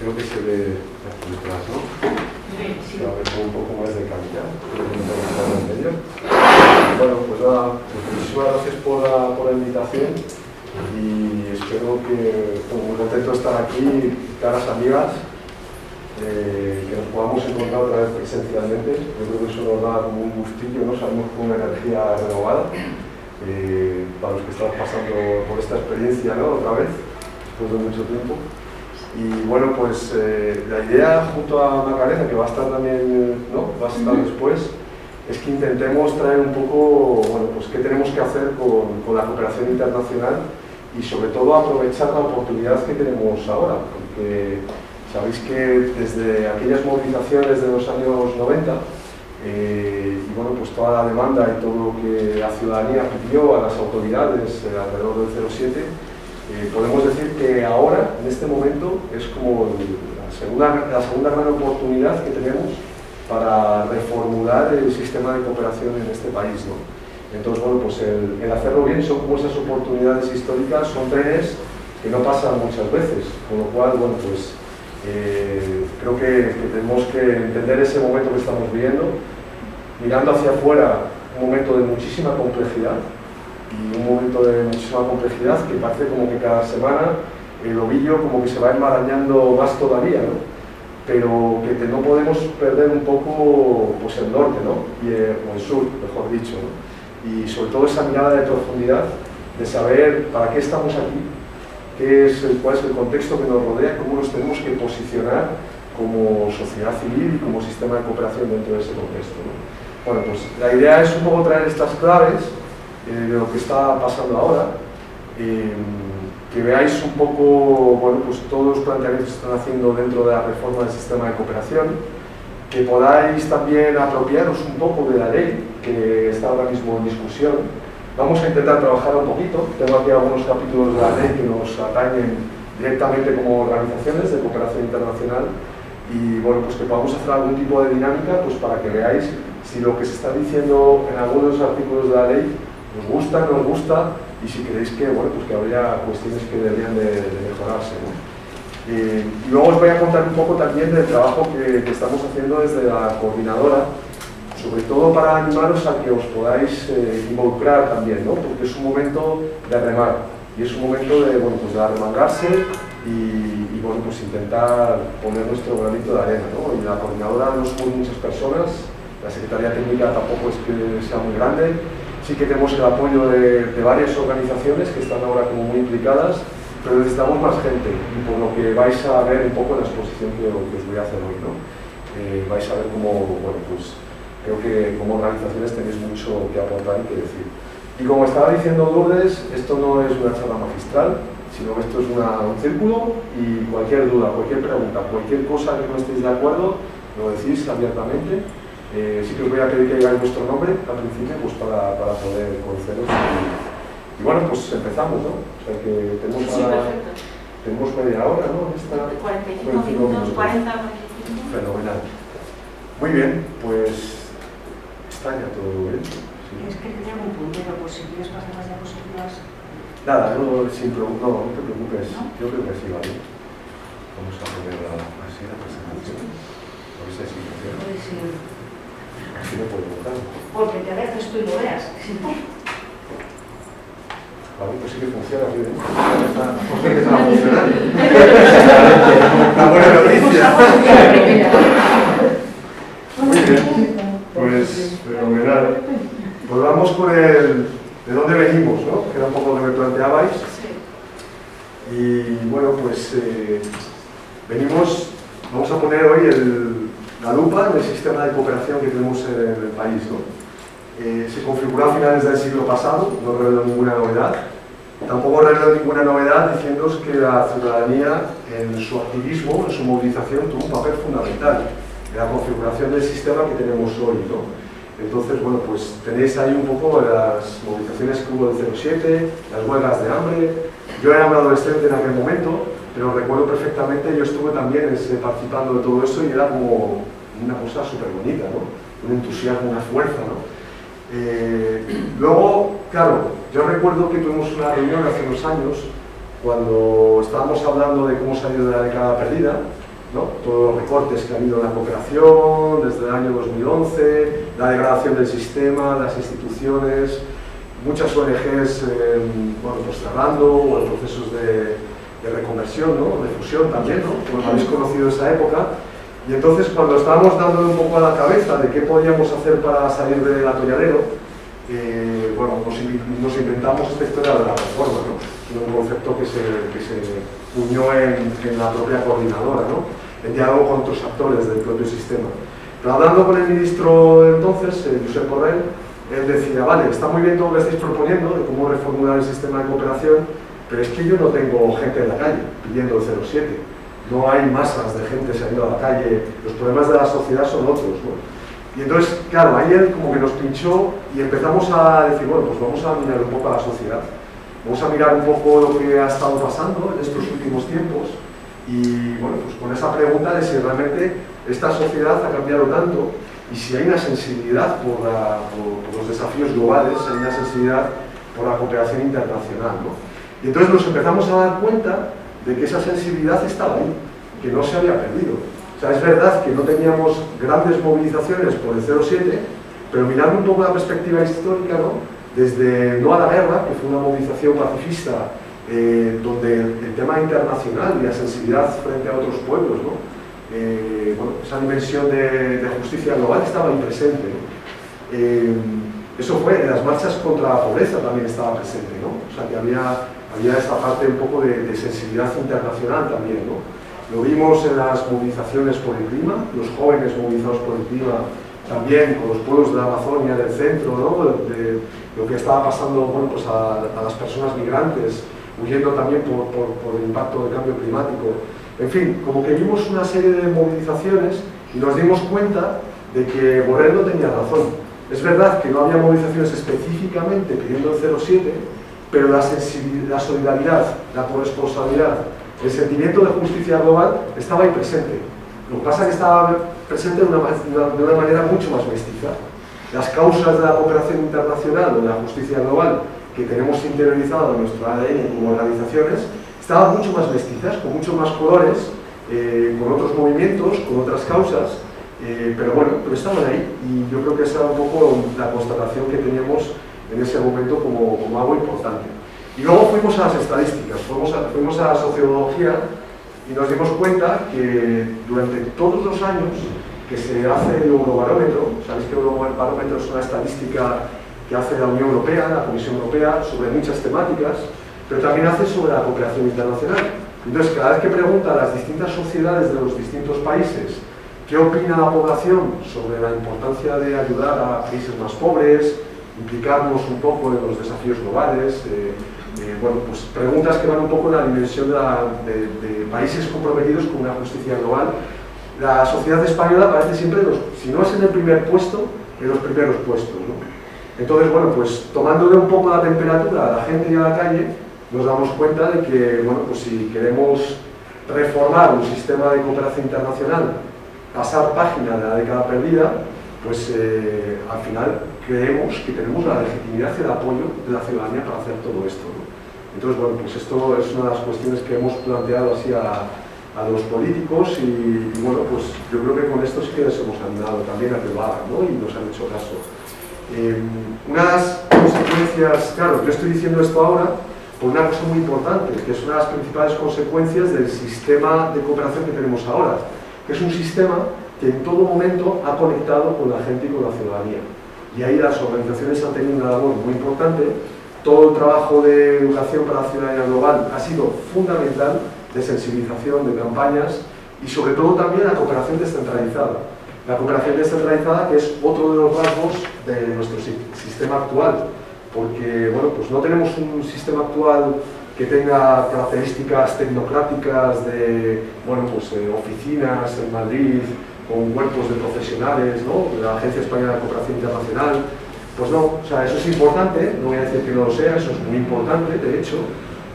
creo que se ve aquí detrás, ¿no? Sí. A ver, un poco más de calidad. Bueno, pues nada, muchísimas gracias por la invitación y espero que, muy contento de estar aquí, caras amigas, que nos podamos encontrar otra vez presencialmente. Yo creo que eso nos da como un gustillo, ¿no? Salimos con una energía renovada para los que estamos pasando por esta experiencia, ¿no? Otra vez, después de mucho tiempo. Y bueno, pues la idea junto a Macarena, que va a estar también, ¿no? Va a estar después, es que intentemos traer un poco, bueno, pues qué tenemos que hacer con la cooperación internacional y sobre todo aprovechar la oportunidad que tenemos ahora, porque sabéis que desde aquellas movilizaciones de los años 90 y bueno, pues toda la demanda y todo lo que la ciudadanía pidió a las autoridades alrededor del 07, podemos decir que ahora, en este momento, es como la segunda gran oportunidad que tenemos para reformular el sistema de cooperación en este país, ¿no? Entonces, bueno, pues el hacerlo bien son como esas oportunidades históricas, son trenes que no pasan muchas veces, con lo cual, bueno, pues creo que tenemos que entender ese momento que estamos viviendo, mirando hacia afuera, un momento de muchísima complejidad, y un momento de muchísima complejidad que parece como que cada semana el ovillo como que se va enmarañando más todavía, ¿no? Pero que no podemos perder un poco pues el norte, ¿no? O el sur, mejor dicho, ¿no? Y sobre todo esa mirada de profundidad, de saber para qué estamos aquí, cuál es el contexto que nos rodea, cómo nos tenemos que posicionar como sociedad civil y como sistema de cooperación dentro de ese contexto, ¿no? Bueno, pues la idea es un poco traer estas claves de lo que está pasando ahora, que veáis un poco, bueno, pues todos los planteamientos que se están haciendo dentro de la reforma del sistema de cooperación, que podáis también apropiaros un poco de la ley que está ahora mismo en discusión. Vamos a intentar trabajar un poquito, tengo aquí algunos capítulos de la ley que nos atañen directamente como organizaciones de cooperación internacional y bueno, pues que podamos hacer algún tipo de dinámica pues para que veáis si lo que se está diciendo en algunos artículos de la ley os gusta, no os gusta, y si creéis que, bueno, pues que habría cuestiones que deberían de mejorarse, ¿no? Y luego os voy a contar un poco también del trabajo que estamos haciendo desde la coordinadora, sobre todo para animaros a que os podáis involucrar también, ¿no? Porque es un momento de remar, y es un momento de, bueno, pues de arremangarse y bueno, pues intentar poner nuestro granito de arena, ¿no? Y la coordinadora no somos muchas personas, la Secretaría Técnica tampoco es que sea muy grande. Sí que tenemos el apoyo de varias organizaciones que están ahora como muy implicadas, pero necesitamos más gente y por lo que vais a ver un poco en la exposición que os voy a hacer hoy, ¿no? Vais a ver cómo, bueno, pues creo que como organizaciones tenéis mucho que aportar y que decir. Y como estaba diciendo Lourdes, esto no es una charla magistral, sino que esto es un círculo y cualquier duda, cualquier pregunta, cualquier cosa que no estéis de acuerdo, lo decís abiertamente. Sí que os voy a pedir que digáis vuestro nombre al principio pues para poder conoceros y bueno, pues empezamos, ¿no? O sea que tenemos media hora, ¿no? 45 minutos, 40, 45. Fenomenal. Muy bien, pues está ya todo bien. ¿Sí? Es que tenía un puntero, pues si quieres pasar las diapositivas. Nada, no te preocupes. ¿No? Yo creo que sí, ¿vale? Vamos a poner así la presentación. A ver si hay situación. Así no puedo votar. Porque te dejes tú y lo veas. Vale, pues sí que funciona, ¿sí? ¿Por qué está funcionando? Una buena noticia. Muy bien, pues fenomenal. Pues vamos con de dónde venimos, ¿no? Que era un poco lo que me planteabais. Y bueno, pues vamos a poner hoy la lupa en el sistema de cooperación que tenemos en el país, ¿no? Se configuró a finales del siglo pasado, no reveló ninguna novedad. Tampoco reveló ninguna novedad diciéndoos que la ciudadanía en su activismo, en su movilización, tuvo un papel fundamental en la configuración del sistema que tenemos hoy, ¿no? Entonces, bueno, pues tenéis ahí un poco las movilizaciones que hubo del 07, las huelgas de hambre. Yo era un adolescente en aquel momento, pero recuerdo perfectamente, yo estuve también participando de todo eso y era como una cosa súper bonita, ¿no? Un entusiasmo, una fuerza, ¿no? Luego, claro, yo recuerdo que tuvimos una reunión hace unos años cuando estábamos hablando de cómo salir de la década perdida ¿no? Todos los recortes que ha habido en la cooperación desde el año 2011, la degradación del sistema, las instituciones, muchas ONGs bueno, pues cerrando, o en procesos de reconversión, ¿no? De fusión también, ¿no? Como habéis conocido esa época. Y entonces, cuando estábamos dándole un poco a la cabeza de qué podíamos hacer para salir del atolladero, bueno, nos inventamos esta historia de la reforma, ¿no? Un concepto que se unió en la propia coordinadora, ¿no? En diálogo con otros actores del propio sistema. Pero hablando con el ministro entonces, Josep Borrell, él decía, vale, está muy bien todo lo que estáis proponiendo de cómo reformular el sistema de cooperación, pero es que yo no tengo gente en la calle pidiendo el 07. No hay masas de gente saliendo a la calle, los problemas de la sociedad son otros, ¿no? Y entonces, claro, ahí él como que nos pinchó y empezamos a decir, bueno, pues vamos a mirar un poco a la sociedad, vamos a mirar un poco lo que ha estado pasando en estos últimos tiempos y, bueno, pues con esa pregunta de si realmente esta sociedad ha cambiado tanto y si hay una sensibilidad por los desafíos globales, hay una sensibilidad por la cooperación internacional, ¿no? Y entonces nos empezamos a dar cuenta de que esa sensibilidad estaba ahí, que no se había perdido. O sea, es verdad que no teníamos grandes movilizaciones por el 07, pero mirando un poco la perspectiva histórica, ¿no? Desde No a la Guerra, que fue una movilización pacifista, donde el tema internacional y la sensibilidad frente a otros pueblos, ¿no? Bueno, esa dimensión de justicia global estaba ahí presente, ¿no? Eso fue, en las marchas contra la pobreza también estaba presente, ¿no? O sea, que había esta parte un poco de sensibilidad internacional también, ¿no? Lo vimos en las movilizaciones por el clima, los jóvenes movilizados por el clima, también con los pueblos de la Amazonia, del centro, ¿no? De lo que estaba pasando, bueno, pues a las personas migrantes, huyendo también por el impacto del cambio climático. En fin, como que vimos una serie de movilizaciones y nos dimos cuenta de que Borrell no tenía razón. Es verdad que no había movilizaciones específicamente pidiendo el 07, pero la solidaridad, la corresponsabilidad, el sentimiento de justicia global estaba ahí presente. Lo que pasa es que estaba presente de una manera mucho más mestiza. Las causas de la cooperación internacional o de la justicia global que tenemos interiorizado en nuestro ADN como organizaciones estaban mucho más mestizas, con muchos más colores, con otros movimientos, con otras causas, pero bueno, pero estaban ahí y yo creo que esa era un poco la constatación que teníamos en ese momento como algo importante. Y luego fuimos a las estadísticas, fuimos a la sociología y nos dimos cuenta que durante todos los años que se hace el Eurobarómetro, sabéis que el Eurobarómetro es una estadística que hace la Unión Europea, la Comisión Europea, sobre muchas temáticas, pero también hace sobre la cooperación internacional. Entonces, cada vez que pregunta a las distintas sociedades de los distintos países qué opina la población sobre la importancia de ayudar a países más pobres, implicarnos un poco en los desafíos globales, bueno, pues preguntas que van un poco en la dimensión de países comprometidos con una justicia global. La sociedad española aparece siempre, si no es en el primer puesto, en los primeros puestos, ¿no? Entonces, bueno, pues tomándole un poco la temperatura a la gente y a la calle, nos damos cuenta de que, bueno, pues si queremos reformar un sistema de cooperación internacional, pasar página de la década perdida, pues al final creemos que tenemos la legitimidad y el apoyo de la ciudadanía para hacer todo esto, ¿no? Entonces, bueno, pues esto es una de las cuestiones que hemos planteado así a los políticos y bueno, pues yo creo que con esto sí que les hemos animado también a que lo hagan, ¿no? Y nos han hecho caso. Una de las consecuencias, claro, yo estoy diciendo esto ahora por una cosa muy importante, que es una de las principales consecuencias del sistema de cooperación que tenemos ahora, que es un sistema que en todo momento ha conectado con la gente y con la ciudadanía. Y ahí las organizaciones han tenido una labor muy importante. Todo el trabajo de educación para la ciudadanía global ha sido fundamental, de sensibilización, de campañas y sobre todo también la cooperación descentralizada. La cooperación descentralizada, que es otro de los rasgos de nuestro sistema actual, porque bueno, pues no tenemos un sistema actual que tenga características tecnocráticas de bueno, pues, oficinas en Madrid con cuerpos de profesionales, ¿no? La Agencia Española de Cooperación Internacional. Pues no, o sea, eso es importante, no voy a decir que no lo sea, eso es muy importante, de hecho,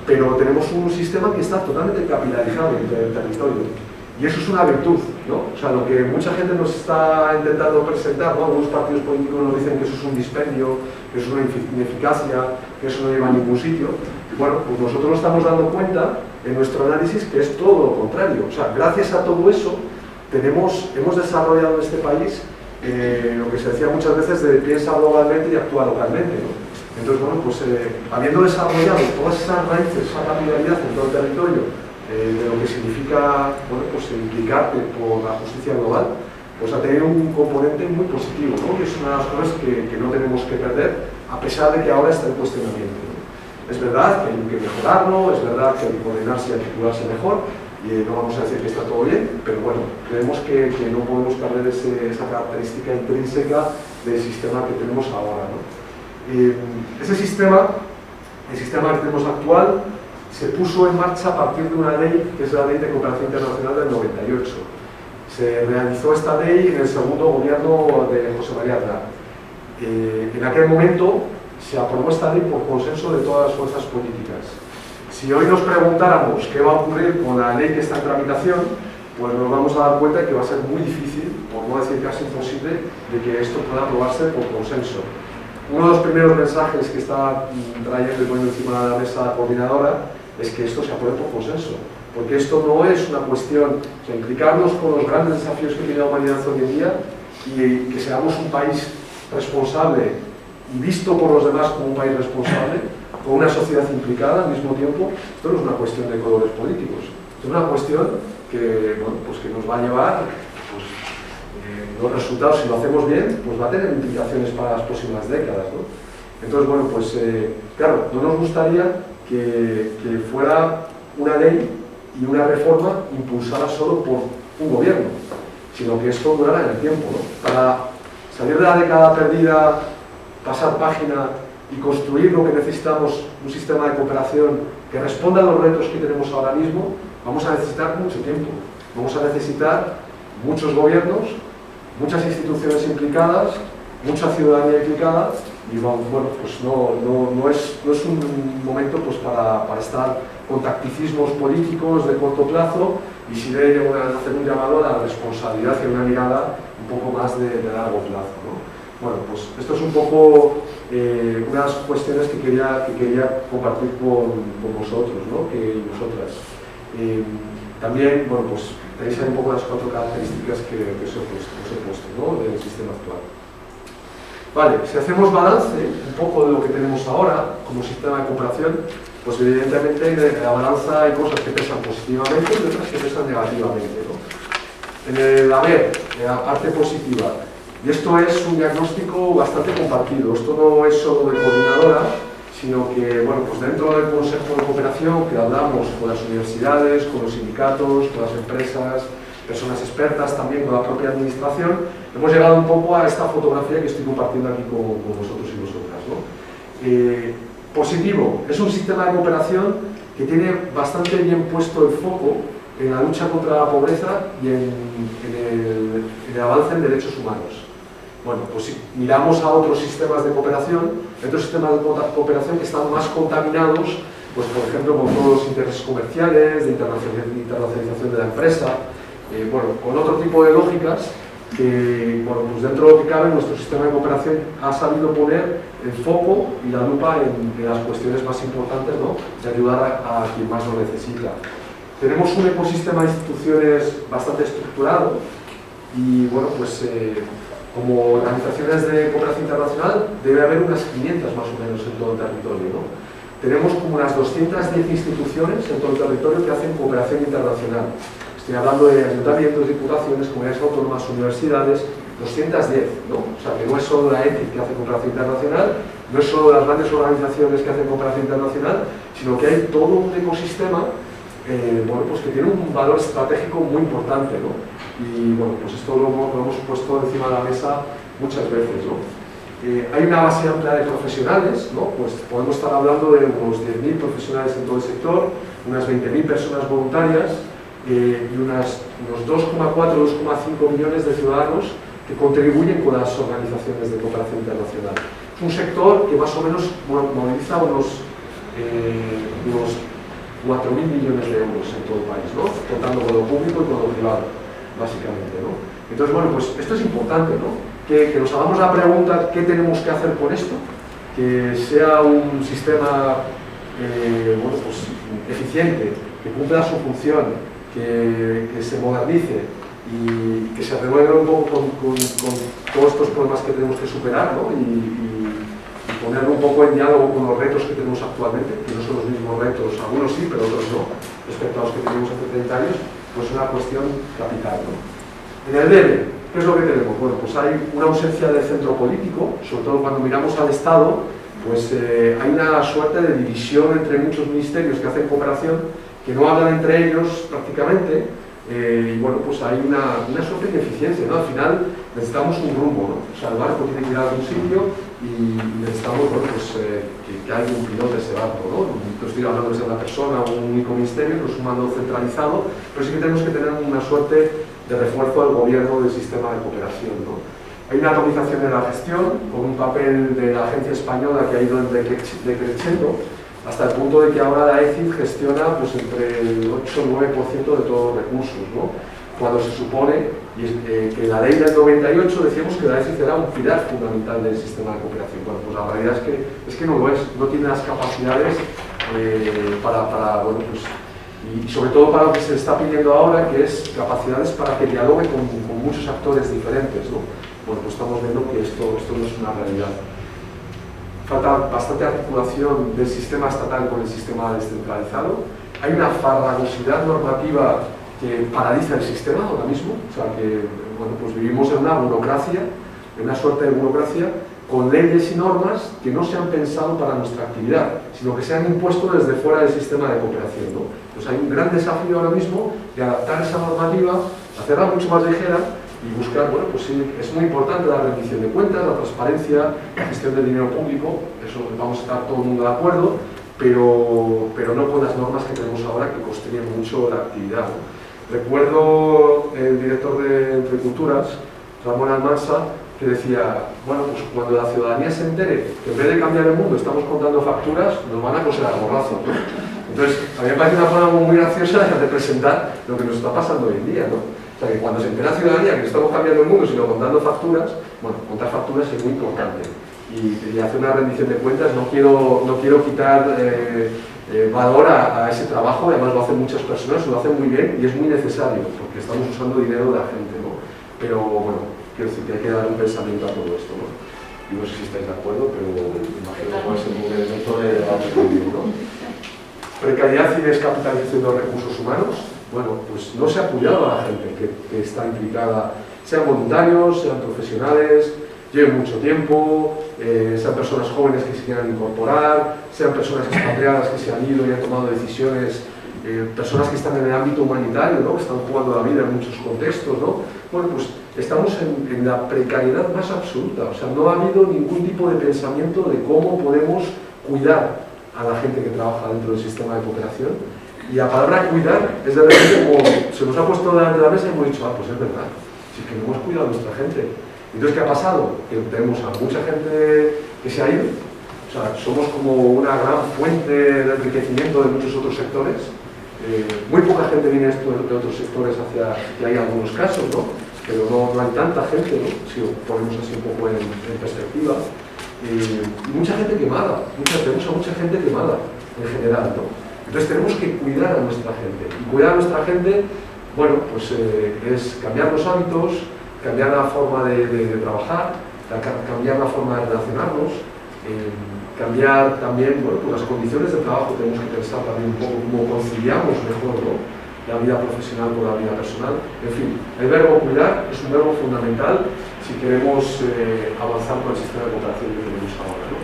pero tenemos un sistema que está totalmente capilarizado en el territorio. Y eso es una virtud, ¿no? O sea, lo que mucha gente nos está intentando presentar, ¿no? Algunos partidos políticos nos dicen que eso es un dispendio, que eso es una ineficacia, que eso no lleva a ningún sitio. Y bueno, pues nosotros nos estamos dando cuenta en nuestro análisis que es todo lo contrario. O sea, gracias a todo eso hemos desarrollado en este país lo que se decía muchas veces de piensa globalmente y actúa localmente, ¿no? Entonces, bueno, pues habiendo desarrollado todas esas raíces, esa capilaridad en todo el territorio, de lo que significa, bueno, pues implicarte por la justicia global, pues ha tenido un componente muy positivo, ¿no? Que es una de las cosas que no tenemos que perder, a pesar de que ahora está en cuestionamiento, ¿no? Es verdad que hay que mejorarlo, es verdad que hay que coordinarse y articularse mejor, y no vamos a decir que está todo bien, pero bueno, creemos que no podemos perder esa característica intrínseca del sistema que tenemos ahora, ¿no? Ese sistema, el sistema que tenemos actual, se puso en marcha a partir de una ley, que es la Ley de Cooperación Internacional del 98. Se realizó esta ley en el segundo gobierno de José María Aznar. En aquel momento se aprobó esta ley por consenso de todas las fuerzas políticas. Si hoy nos preguntáramos qué va a ocurrir con la ley que está en tramitación, pues nos vamos a dar cuenta de que va a ser muy difícil, por no decir casi imposible, de que esto pueda aprobarse por consenso. Uno de los primeros mensajes que está trayendo y poniendo encima de la mesa la coordinadora es que esto se apruebe por consenso, porque esto no es una cuestión de implicarnos con los grandes desafíos que tiene la humanidad hoy en día y que seamos un país responsable y visto por los demás como un país responsable, con una sociedad implicada al mismo tiempo. Esto no es una cuestión de colores políticos, esto es una cuestión que, bueno, pues que nos va a llevar, pues, los resultados, si lo hacemos bien, pues va a tener implicaciones para las próximas décadas, ¿no? Entonces, bueno, pues claro, no nos gustaría que fuera una ley y una reforma impulsada solo por un gobierno, sino que esto durara en el tiempo, ¿no? Para salir de la década perdida, pasar página y construir lo que necesitamos, un sistema de cooperación que responda a los retos que tenemos ahora mismo, vamos a necesitar mucho tiempo. Vamos a necesitar muchos gobiernos, muchas instituciones implicadas, mucha ciudadanía implicada, y bueno, pues no es un momento pues para estar con tacticismos políticos de corto plazo, y sí debe hacer un llamado a la responsabilidad y una mirada un poco más de largo plazo, ¿no? Bueno, pues esto es un poco unas cuestiones que quería compartir con vosotros, ¿no? Y vosotras. También, bueno, pues tenéis ahí un poco las 4 características que os he puesto, ¿no? Del sistema actual. Vale, si hacemos balance un poco de lo que tenemos ahora como sistema de cooperación, pues evidentemente en la balanza hay cosas que pesan positivamente y otras que pesan negativamente, ¿no? En la parte positiva, y esto es un diagnóstico bastante compartido, esto no es solo de coordinadora, sino que, bueno, pues dentro del Consejo de Cooperación, que hablamos con las universidades, con los sindicatos, con las empresas, personas expertas, también con la propia administración, hemos llegado un poco a esta fotografía que estoy compartiendo aquí con vosotros y vosotras, ¿no? Positivo, es un sistema de cooperación que tiene bastante bien puesto el foco en la lucha contra la pobreza y en el avance en derechos humanos. Bueno, pues si miramos a otros sistemas de cooperación que están más contaminados, pues por ejemplo con todos los intereses comerciales, de internacionalización de la empresa, bueno, con otro tipo de lógicas que, bueno, pues dentro de lo que cabe, nuestro sistema de cooperación ha sabido poner el foco y la lupa en las cuestiones más importantes, ¿no? De ayudar a quien más lo necesita. Tenemos un ecosistema de instituciones bastante estructurado y, bueno, pues como organizaciones de cooperación internacional debe haber unas 500 más o menos en todo el territorio, ¿no? Tenemos como unas 210 instituciones en todo el territorio que hacen cooperación internacional. Estoy hablando de ayuntamientos, diputaciones, comunidades autónomas, universidades, 210, ¿no? O sea, que no es solo la ETIC que hace cooperación internacional, no es solo las grandes organizaciones que hacen cooperación internacional, sino que hay todo un ecosistema, bueno, pues que tiene un valor estratégico muy importante, ¿no? Y bueno, pues esto lo hemos puesto encima de la mesa muchas veces, ¿no? Hay una base amplia de profesionales, ¿no? Pues podemos estar hablando de unos 10.000 profesionales en todo el sector, unas 20.000 personas voluntarias, y unos 2,4 o 2,5 millones de ciudadanos que contribuyen con las organizaciones de cooperación internacional. Es un sector que más o menos moviliza unos 4.000 millones de euros en todo el país, ¿no? Contando con lo público y con lo privado, básicamente, ¿no? Entonces, bueno, pues esto es importante, ¿no? Que nos hagamos la pregunta ¿qué tenemos que hacer con esto? Que sea un sistema bueno, pues, eficiente que cumpla su función, que se modernice y que se renueve un poco con todos estos problemas que tenemos que superar, ¿no? y ponerlo un poco en diálogo con los retos que tenemos actualmente, que no son los mismos retos, algunos sí, pero otros no, respecto a los que teníamos hace 30 años, pues es una cuestión capital, ¿no? En el debe, ¿qué es lo que tenemos? Bueno, pues hay una ausencia de centro político, sobre todo cuando miramos al Estado, pues hay una suerte de división entre muchos ministerios que hacen cooperación, que no hablan entre ellos prácticamente, y bueno, pues hay una suerte de ineficiencia, ¿no? Al final necesitamos un rumbo, ¿no? O sea, el barco tiene que ir a algún sitio y necesitamos, bueno, pues, que haya un piloto de ese barco, ¿no? No estoy hablando desde una persona o un único ministerio, no es un mando centralizado, pero sí que tenemos que tener una suerte de refuerzo al gobierno del sistema de cooperación, ¿no? Hay una atomización de la gestión, con un papel de la agencia española que ha ido decreciendo, hasta el punto de que ahora la ECID gestiona pues, entre el 8 o 9% de todos los recursos, ¿no? Cuando se supone que la ley del 98 decíamos que la ECID era un pilar fundamental del sistema de cooperación. Bueno, pues la realidad es que no lo es, no tiene las capacidades bueno, pues, y sobre todo para lo que se está pidiendo ahora, que es capacidades para que dialogue con muchos actores diferentes, ¿no? Bueno, pues estamos viendo que esto no es una realidad. Falta bastante articulación del sistema estatal con el sistema descentralizado. Hay una farragosidad normativa que paraliza el sistema ahora mismo, o sea que bueno, pues vivimos en una burocracia, en una suerte de burocracia, con leyes y normas que no se han pensado para nuestra actividad, sino que se han impuesto desde fuera del sistema de cooperación, ¿no? Pues hay un gran desafío ahora mismo de adaptar esa normativa, hacerla mucho más ligera y buscar, bueno, pues sí, es muy importante la rendición de cuentas, la transparencia, la gestión del dinero público, eso vamos a estar todo el mundo de acuerdo, pero no con las normas que tenemos ahora que costarían mucho la actividad, ¿no? Recuerdo el director de Entre Culturas, Ramón Almansa, que decía, bueno, pues cuando la ciudadanía se entere que en vez de cambiar el mundo estamos contando facturas, nos van a coser a borrazos, ¿no? Entonces, a mí me parece una forma muy graciosa de presentar lo que nos está pasando hoy en día, ¿no? O sea, que cuando se entera la ciudadanía que no estamos cambiando el mundo, sino contando facturas, bueno, contar facturas es muy importante. Y hacer una rendición de cuentas, no quiero quitar valor a ese trabajo, además lo hacen muchas personas, lo hacen muy bien y es muy necesario, porque estamos usando dinero de la gente, ¿no? Pero bueno, quiero decir que hay que dar un pensamiento a todo esto, ¿no? Y no sé si estáis de acuerdo, pero imagino que puede ser un elemento de debate también, ¿no? Precariedad y descapitalización de los recursos humanos. Bueno, pues no se ha apoyado a la gente que está implicada, sean voluntarios, sean profesionales, lleven mucho tiempo, sean personas jóvenes que se quieran incorporar, sean personas expatriadas que se han ido y han tomado decisiones, personas que están en el ámbito humanitario, ¿no? Que están jugando la vida en muchos contextos, ¿no? Bueno, pues estamos en la precariedad más absoluta, o sea, no ha habido ningún tipo de pensamiento de cómo podemos cuidar a la gente que trabaja dentro del sistema de cooperación. Y la palabra cuidar es de repente como se nos ha puesto delante de la mesa y hemos dicho, ah, pues es verdad, si es que no hemos cuidado a nuestra gente. Entonces, ¿qué ha pasado? Que tenemos a mucha gente que se ha ido, o sea, somos como una gran fuente de enriquecimiento de muchos otros sectores. Muy poca gente viene de otros sectores que hay algunos casos, ¿no? Pero no hay tanta gente, ¿no? Si lo ponemos así un poco en perspectiva. Y mucha gente quemada, tenemos a mucha gente quemada en general, ¿no? Entonces tenemos que cuidar a nuestra gente. Y cuidar a nuestra gente, bueno, pues es cambiar los hábitos, cambiar la forma de trabajar, cambiar la forma de relacionarnos, cambiar también, bueno, pues las condiciones de trabajo. Tenemos que pensar también un poco cómo conciliamos mejor, ¿no? La vida profesional con la vida personal. En fin, el verbo cuidar es un verbo fundamental si queremos avanzar con el sistema de cooperación que tenemos ahora, ¿no?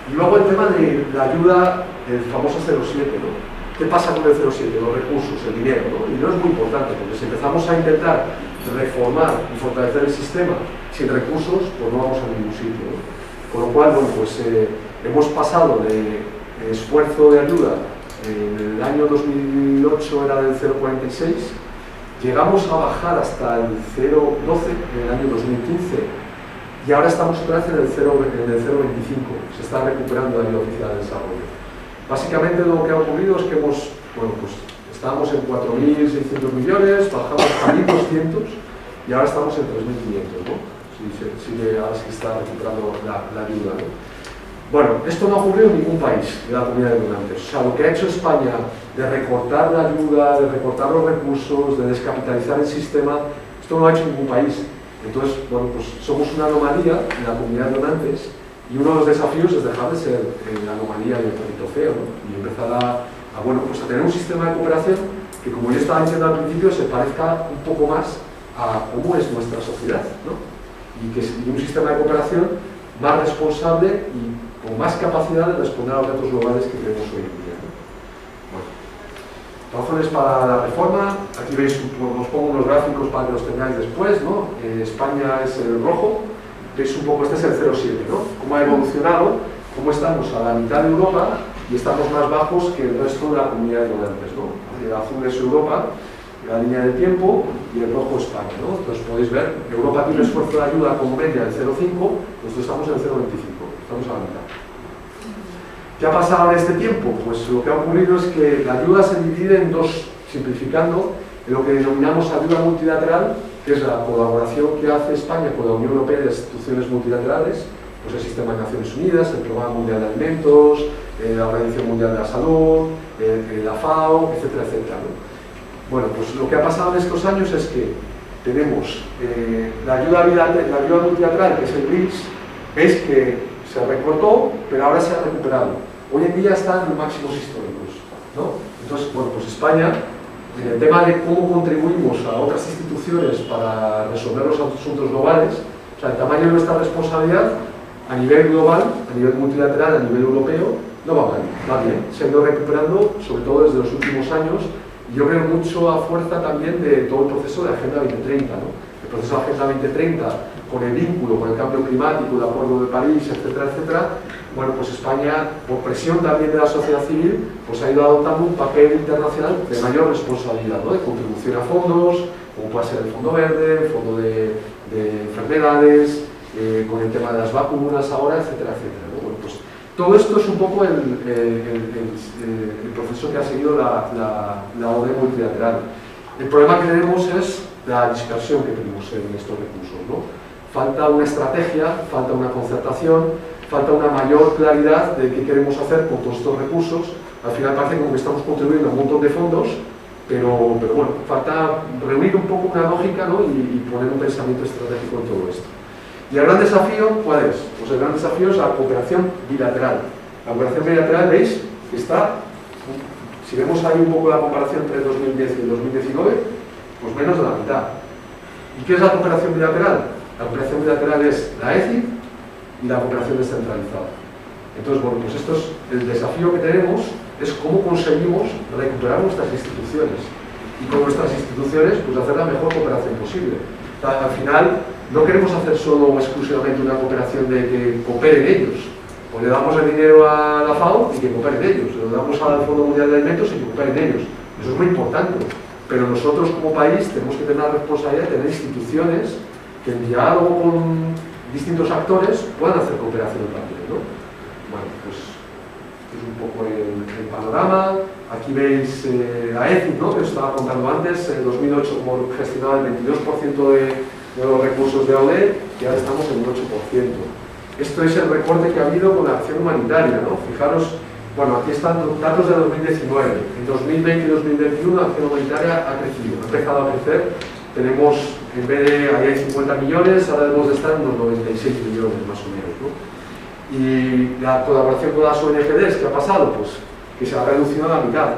Y luego el tema de la ayuda, el famoso 07, ¿no? ¿Qué pasa con el 07? Los recursos, el dinero, ¿no? Y no es muy importante, porque si empezamos a intentar reformar y fortalecer el sistema sin recursos, pues no vamos a ningún sitio, ¿no? Con lo cual, bueno, pues hemos pasado de esfuerzo de ayuda. En el año 2008 era del 0,46, llegamos a bajar hasta el 0,12 en el año 2015 y ahora estamos otra vez en el 0,25, se está recuperando la ayuda oficial de desarrollo. Básicamente lo que ha ocurrido es que estábamos en 4.600 millones, bajamos a 1.200 y ahora estamos en 3.500, ¿no? Ahora sí está recuperando la ayuda, ¿no? Bueno, esto no ha ocurrido en ningún país de la comunidad de donantes. O sea, lo que ha hecho España de recortar la ayuda, de recortar los recursos, de descapitalizar el sistema, esto no lo ha hecho ningún país. Entonces, bueno, pues somos una anomalía en la comunidad de donantes y uno de los desafíos es dejar de ser la anomalía y el perrito feo, ¿no? Y empezar bueno, pues a tener un sistema de cooperación que, como yo estaba diciendo al principio, se parezca un poco más a cómo es nuestra sociedad, ¿no? Y un sistema de cooperación más responsable y con más capacidad de responder a los retos globales que tenemos hoy en día, ¿no? Bueno, razones para la reforma. Aquí veis, os pongo unos gráficos para que los tengáis después, ¿no? España es el rojo, veis un poco, este es el 0,7, ¿no? Cómo ha evolucionado, cómo estamos a la mitad de Europa y estamos más bajos que el resto de la comunidad de donantes, ¿no? El azul es Europa, la línea del tiempo, y el rojo España, ¿no? Entonces podéis ver, Europa tiene un esfuerzo de ayuda como media del 0,5, nosotros estamos en el 0,25, estamos a la mitad. ¿Qué ha pasado en este tiempo? Pues lo que ha ocurrido es que la ayuda se divide en dos, simplificando, en lo que denominamos ayuda multilateral, que es la colaboración que hace España con la Unión Europea y las instituciones multilaterales, pues el Sistema de Naciones Unidas, el Programa Mundial de Alimentos, la Organización Mundial de la Salud, la FAO, etcétera, etcétera, ¿no? Bueno, pues lo que ha pasado en estos años es que tenemos la ayuda multilateral, que es el BRICS, veis que se recortó, pero ahora se ha recuperado. Hoy en día están en máximos históricos, ¿no? Entonces, bueno, pues España, en el tema de cómo contribuimos a otras instituciones para resolver los asuntos globales, o sea, el tamaño de nuestra responsabilidad a nivel global, a nivel multilateral, a nivel europeo, no va mal, va bien. Se ha ido recuperando, sobre todo desde los últimos años, y yo creo mucho a fuerza también de todo el proceso de Agenda 2030, ¿no? El proceso de Agenda 2030, con el vínculo con el cambio climático, el Acuerdo de París, etcétera, etcétera. Bueno, pues España, por presión también de la sociedad civil, pues ha ido adoptando un papel internacional de mayor responsabilidad, ¿no? De contribución a fondos, como puede ser el Fondo Verde, el Fondo de Enfermedades, con el tema de las vacunas ahora, etcétera, etcétera, ¿no? Bueno, pues todo esto es un poco el proceso que ha seguido la ONU multilateral. El problema que tenemos es la dispersión que tenemos en estos recursos, ¿no? Falta una estrategia, falta una concertación, falta una mayor claridad de qué queremos hacer con todos estos recursos. Al final parece como que estamos contribuyendo a un montón de fondos, pero bueno, falta reunir un poco una lógica, ¿no? y poner un pensamiento estratégico en todo esto. ¿Y el gran desafío cuál es? Pues el gran desafío es la cooperación bilateral. La cooperación bilateral, veis, que está, si vemos ahí un poco la comparación entre 2010 y 2019, pues menos de la mitad. ¿Y qué es la cooperación bilateral? La cooperación bilateral es la ECI y la cooperación descentralizada. Entonces, bueno, pues esto es el desafío que tenemos, es cómo conseguimos recuperar nuestras instituciones y con nuestras instituciones pues hacer la mejor cooperación posible. Al final, no queremos hacer solo o exclusivamente una cooperación de que cooperen ellos. Pues le damos el dinero a la FAO y que cooperen ellos, le damos al Fondo Mundial de Alimentos y que cooperen ellos. Eso es muy importante, pero nosotros como país tenemos que tener la responsabilidad de tener instituciones que en diálogo con distintos actores puedan hacer cooperación también, ¿no? Bueno, pues este es un poco el panorama. Aquí veis la ECI, ¿no? Que os estaba contando antes, en 2008 como gestionaba el 22% de los recursos de ODE y ahora estamos en un 8%. Esto es el recorte que ha habido con la acción humanitaria, ¿no? Fijaros, bueno, aquí están los datos de 2019. En 2020 y 2021 la acción humanitaria ha crecido, ha empezado a crecer. Tenemos, en vez de, ahí hay 50 millones, ahora debemos de estar en unos 96 millones más o menos, ¿no? Y la colaboración con las ONGs, ¿qué ha pasado? Pues que se ha reducido a la mitad,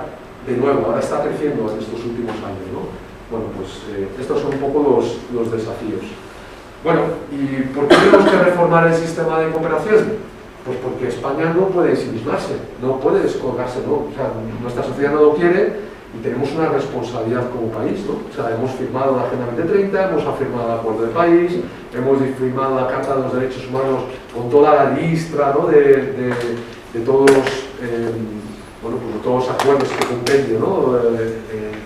de nuevo, ahora está creciendo en estos últimos años, ¿no? Bueno, pues estos son un poco los desafíos. Bueno, ¿y por qué tenemos que reformar el sistema de cooperación? Pues porque España no puede ensimismarse, no puede descolgarse, ¿no? O sea, nuestra sociedad no lo quiere y tenemos una responsabilidad como país, ¿no? O sea, hemos firmado la Agenda 2030, hemos firmado el Acuerdo de París, hemos firmado la Carta de los Derechos Humanos con toda la lista, ¿no? de todos bueno, pues todos los acuerdos que compendio, ¿no?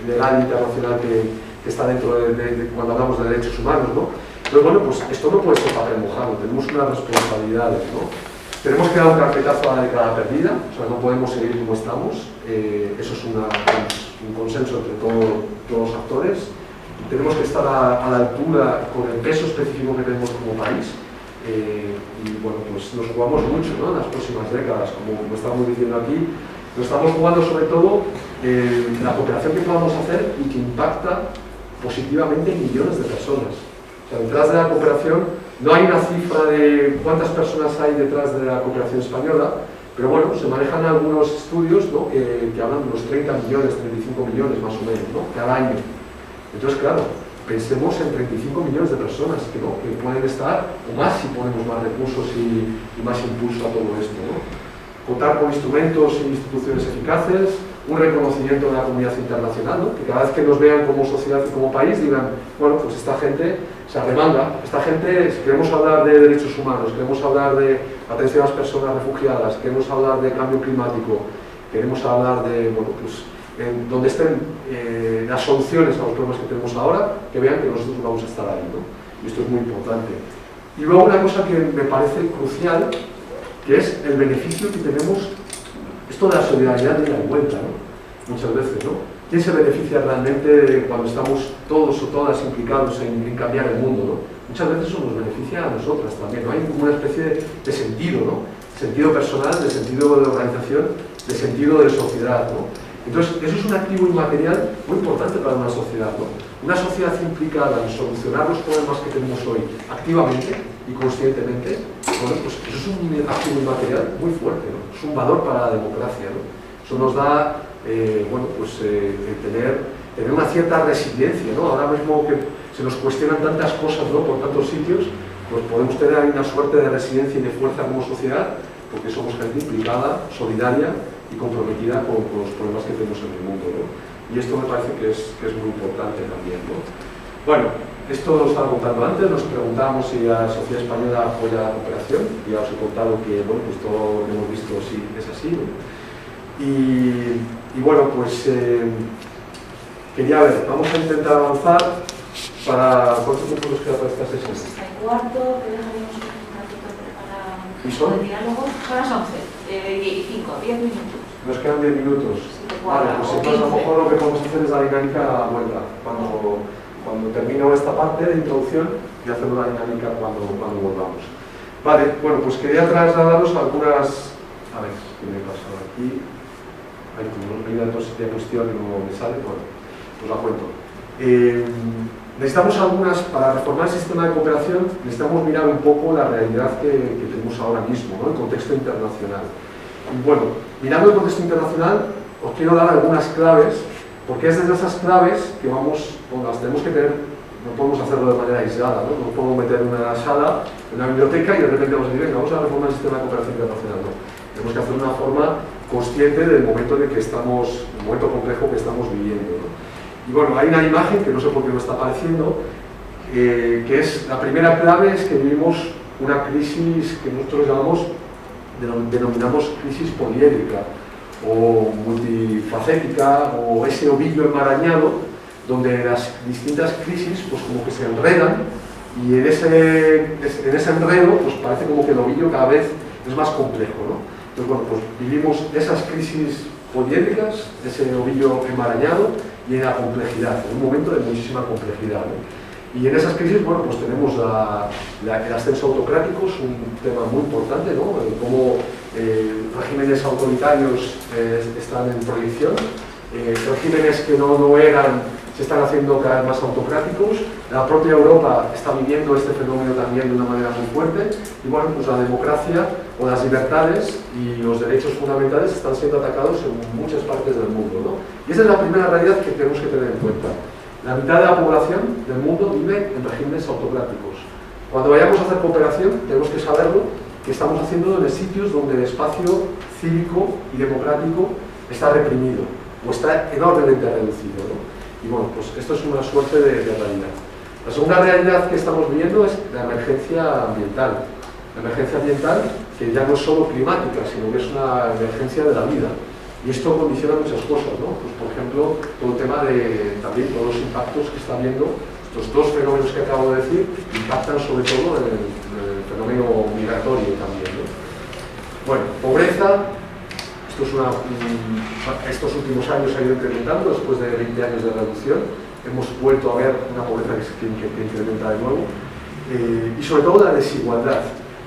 Legal internacional que está dentro de cuando hablamos de derechos humanos, ¿no? Entonces, bueno, pues esto no puede ser papel mojado, tenemos unas responsabilidades, ¿no? Tenemos que dar un carpetazo a la década perdida, o sea, no podemos seguir como estamos, eso es un consenso entre todos los actores. Tenemos que estar a la altura con el peso específico que tenemos como país. y bueno, pues nos jugamos mucho, ¿no?, en las próximas décadas, como estamos diciendo aquí. Nos estamos jugando sobre todo la cooperación que podamos hacer y que impacta positivamente en millones de personas. O sea, detrás de la cooperación no hay una cifra de cuántas personas hay detrás de la cooperación española, pero bueno, se manejan algunos estudios, ¿no?, que hablan de unos 30 millones, 35 millones más o menos, ¿no?, cada año. Entonces, claro, pensemos en 35 millones de personas que pueden estar, o más si ponemos más recursos y más impulso a todo esto, ¿no? Contar con instrumentos e instituciones eficaces, un reconocimiento de la comunidad internacional, ¿no?, que cada vez que nos vean como sociedad y como país digan, bueno, pues esta gente se arremanga, esta gente, si queremos hablar de derechos humanos, queremos hablar de atención a las personas refugiadas, queremos hablar de cambio climático, queremos hablar de, bueno, pues donde estén las soluciones a los problemas que tenemos ahora, que vean que nosotros vamos a estar ahí, ¿no? Y esto es muy importante. Y luego una cosa que me parece crucial, que es el beneficio que tenemos, esto de la solidaridad de ida y vuelta, ¿no?, muchas veces, ¿no? ¿Quién se beneficia realmente cuando estamos todos o todas implicados en cambiar el mundo, ¿no? Muchas veces eso nos beneficia a nosotras también, ¿no? Hay como una especie de sentido, ¿no?, sentido personal, de sentido de organización, de sentido de sociedad, ¿no? Entonces, eso es un activo inmaterial muy importante para una sociedad, ¿no? Una sociedad implicada en solucionar los problemas que tenemos hoy activamente y conscientemente, bueno, pues eso es un activo inmaterial muy fuerte, ¿no? Es un valor para la democracia, ¿no? Eso nos da, bueno, pues tener una cierta resiliencia, ¿no? Ahora mismo que se nos cuestionan tantas cosas, ¿no?, por tantos sitios, pues podemos tener ahí una suerte de resiliencia y de fuerza como sociedad, porque somos gente implicada, solidaria y comprometida con los problemas que tenemos en el mundo, ¿no? Y esto me parece que es muy importante también, ¿no? Bueno, esto lo estaba contando antes, nos preguntábamos si la sociedad española apoya la cooperación, y ya os he contado que, bueno, pues todo lo que hemos visto sí es así, ¿no? Y bueno, pues quería ver, vamos a intentar avanzar para... ¿Cuánto tiempo nos queda para esta sesión? Hasta el cuarto, que dejaríamos un ratito para ¿Y son? el diálogo. Son las 11, y 5, 10 minutos. Nos quedan 10 minutos. Si te cuadra, Vale, pues o entonces a lo 15. mejor lo que podemos hacer es la dinámica a la vuelta. Cuando termino esta parte de introducción y hacemos la dinámica cuando volvamos. Vale, bueno, pues quería trasladaros algunas... A ver, ¿qué me pasa aquí? Hay como una diapositiva que no me sale, bueno, os la cuento. Necesitamos para reformar el sistema de cooperación, necesitamos mirar un poco la realidad que tenemos ahora mismo, ¿no?, el contexto internacional. Y bueno, mirando el contexto internacional, os quiero dar algunas claves, porque es desde esas claves que las tenemos que tener, no podemos hacerlo de manera aislada, ¿no? No podemos meter una sala, en una biblioteca y de repente vamos a decir, venga, vamos a reformar el sistema de cooperación internacional, no. Tenemos que hacerlo de una forma consciente del momento en el que estamos, el momento complejo que estamos viviendo, ¿no? Y bueno, hay una imagen que no sé por qué no está apareciendo, que es, la primera clave es que vivimos una crisis que nosotros denominamos crisis poliédrica o multifacética, o ese ovillo enmarañado donde las distintas crisis pues como que se enredan, y en ese enredo pues parece como que el ovillo cada vez es más complejo, ¿no? Entonces bueno, pues vivimos esas crisis poliédricas, ese ovillo enmarañado y en la complejidad, en un momento de muchísima complejidad, ¿no? Y en esas crisis, bueno, pues tenemos el ascenso autocrático, es un tema muy importante, ¿no? Cómo regímenes autoritarios están en proyección, regímenes que no eran, se están haciendo cada vez más autocráticos. La propia Europa está viviendo este fenómeno también de una manera muy fuerte, y bueno, pues la democracia o las libertades y los derechos fundamentales están siendo atacados en muchas partes del mundo, ¿no? Y esa es la primera realidad que tenemos que tener en cuenta. La mitad de la población del mundo vive en regímenes autocráticos. Cuando vayamos a hacer cooperación, tenemos que saberlo, que estamos haciéndolo en sitios donde el espacio cívico y democrático está reprimido o está enormemente reducido, ¿no? Y bueno, pues esto es una suerte de realidad. La segunda realidad que estamos viviendo es la emergencia ambiental. La emergencia ambiental que ya no es solo climática, sino que es una emergencia de la vida. Y esto condiciona muchas cosas, ¿no? Pues por ejemplo, todo el tema de también todos los impactos que está habiendo, estos dos fenómenos que acabo de decir, impactan sobre todo en el fenómeno migratorio también, ¿no? Bueno, pobreza, estos últimos años se ha ido incrementando, después de 20 años de reducción, hemos vuelto a ver una pobreza que incrementa de nuevo. y sobre todo la desigualdad.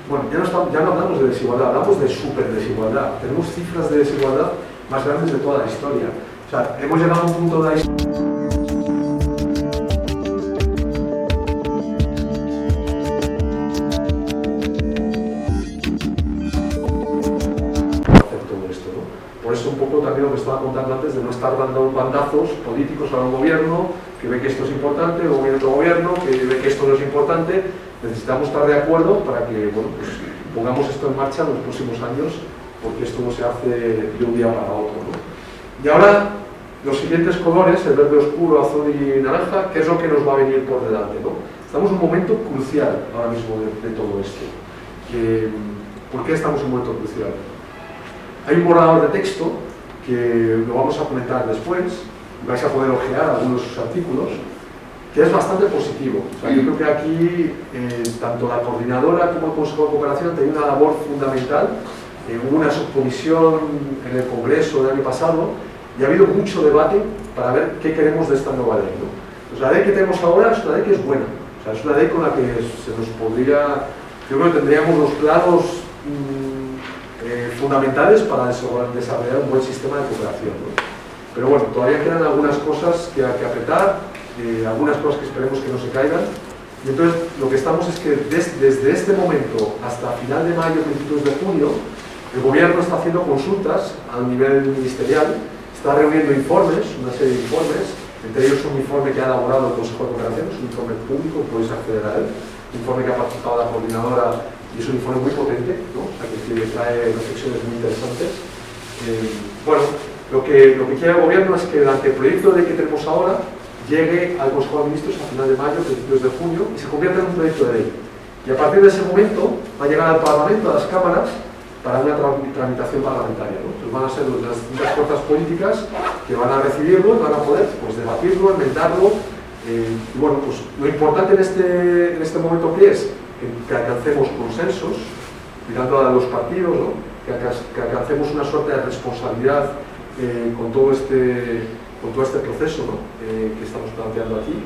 Bueno, ya no hablamos de desigualdad, hablamos de superdesigualdad. Tenemos cifras de desigualdad más grandes de toda la historia. O sea, hemos llegado a un punto de la historia un poco también lo que estaba contando antes de no estar dando bandazos políticos a un gobierno que ve que esto es importante, o otro gobierno que ve que esto no es importante. Necesitamos estar de acuerdo para que bueno, pues, pongamos esto en marcha en los próximos años, porque esto no se hace de un día para otro, ¿no? Y ahora los siguientes colores, el verde oscuro, azul y naranja, ¿qué es lo que nos va a venir por delante, ¿no? Estamos en un momento crucial ahora mismo de todo esto. ¿Por qué estamos en un momento crucial? Hay un borrador de texto que lo vamos a comentar después, vais a poder ojear algunos de sus artículos, que es bastante positivo. O sea, yo creo que aquí tanto la coordinadora como el Consejo de Cooperación han tenido una labor fundamental. Hubo una subcomisión en el Congreso del año pasado y ha habido mucho debate para ver qué queremos de esta nueva ley, ¿no? Pues la ley que tenemos ahora es una ley que es buena, o sea, es una ley con la que se nos podría, yo creo que tendríamos los planos fundamentales para desarrollar un buen sistema de cooperación, ¿no? Pero bueno, todavía quedan algunas cosas que hay que apretar, algunas cosas que esperemos que no se caigan, y entonces lo que estamos es que desde este momento hasta final de mayo, principios de junio, el gobierno está haciendo consultas a nivel ministerial, está reuniendo informes, una serie de informes, entre ellos un informe que ha elaborado el Consejo de Cooperación, es un informe público, podéis acceder a él, un informe que ha participado la coordinadora y es un informe muy potente, ¿no? O sea, que trae reflexiones muy interesantes. Bueno, lo que quiere el gobierno es que el anteproyecto de ley que tenemos ahora llegue al Consejo de Ministros a final de mayo, principios de junio, y se convierta en un proyecto de ley. Y a partir de ese momento va a llegar al Parlamento, a las cámaras, para una tramitación parlamentaria, ¿no? Entonces van a ser las distintas fuerzas políticas que van a recibirlo y van a poder pues, debatirlo, enmendarlo. Y bueno, pues lo importante en este momento que es que alcancemos consensos, mirando a los partidos, ¿no? que alcancemos una suerte de responsabilidad con todo este proceso, ¿no? Que estamos planteando aquí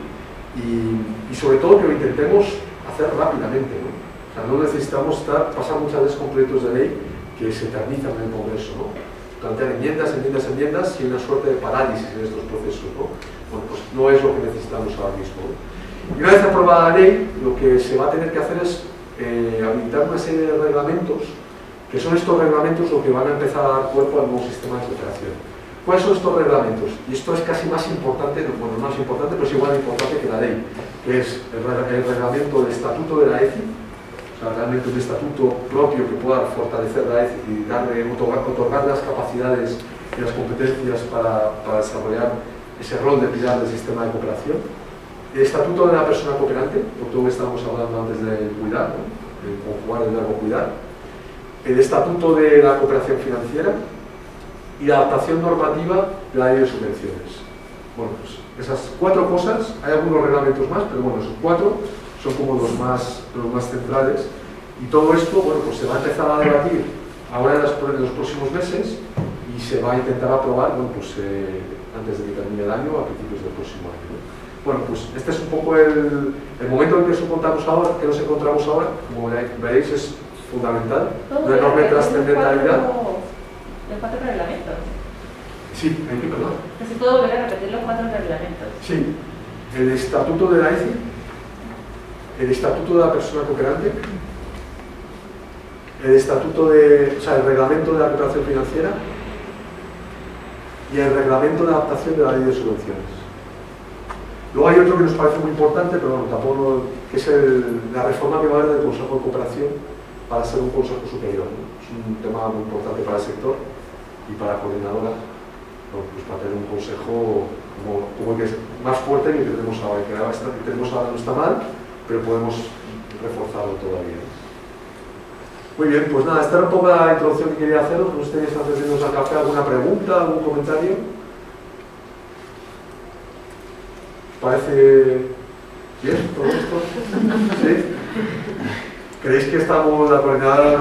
y sobre todo que lo intentemos hacer rápidamente, ¿no? O sea, no necesitamos pasar muchas veces con proyectos de ley que se eternizan en el Congreso, ¿no? Plantear enmiendas y una suerte de parálisis en estos procesos, ¿no? Bueno, pues no es lo que necesitamos ahora mismo, ¿no? Y una vez aprobada la ley, lo que se va a tener que hacer es habilitar una serie de reglamentos, que son estos reglamentos lo que van a empezar a dar cuerpo al nuevo sistema de cooperación. ¿Cuáles son estos reglamentos? Y esto es casi más importante, bueno, no más importante, pero es igual de importante que la ley, que es el reglamento del Estatuto de la ECI, o sea, realmente un estatuto propio que pueda fortalecer la ECI y otorgar las capacidades y las competencias para desarrollar ese rol de pilar del sistema de cooperación. El Estatuto de la Persona Cooperante, por todo lo que estábamos hablando antes de cuidar, ¿no? De conjugar el verbo cuidar. El Estatuto de la Cooperación Financiera y la adaptación normativa de la ley de subvenciones. Bueno, pues esas cuatro cosas, hay algunos reglamentos más, pero bueno, esos cuatro son como los más centrales. Y todo esto, bueno, pues se va a empezar a debatir ahora en los próximos meses y se va a intentar aprobar, bueno, pues antes de que termine el año, a principios del próximo año, ¿no? Bueno, pues este es un poco el momento en que nos encontramos ahora, como veréis es fundamental, una enorme trascendentalidad. Los cuatro reglamentos. Sí, hay que perdón. Si puedo volver a repetir los cuatro reglamentos. Sí, el Estatuto de la ECI, el Estatuto de la Persona Cooperante, el Reglamento de la Cooperación Financiera y el Reglamento de Adaptación de la Ley de Subvenciones. Luego hay otro que nos parece muy importante, pero bueno, tampoco, que es la reforma que va a haber del Consejo de Cooperación para ser un Consejo Superior, ¿no? Es un tema muy importante para el sector y para la coordinadora, ¿no? Pues para tener un consejo como que es más fuerte que el que tenemos ahora, que tenemos ahora no está mal, pero podemos reforzarlo todavía, ¿no? Muy bien, pues nada, esta era un poco la introducción que quería haceros. ¿No tenéis antes de irnos al café alguna pregunta, algún comentario? ¿Parece bien todo esto? ¿Sí? ¿Creéis que estamos, la coordinadora,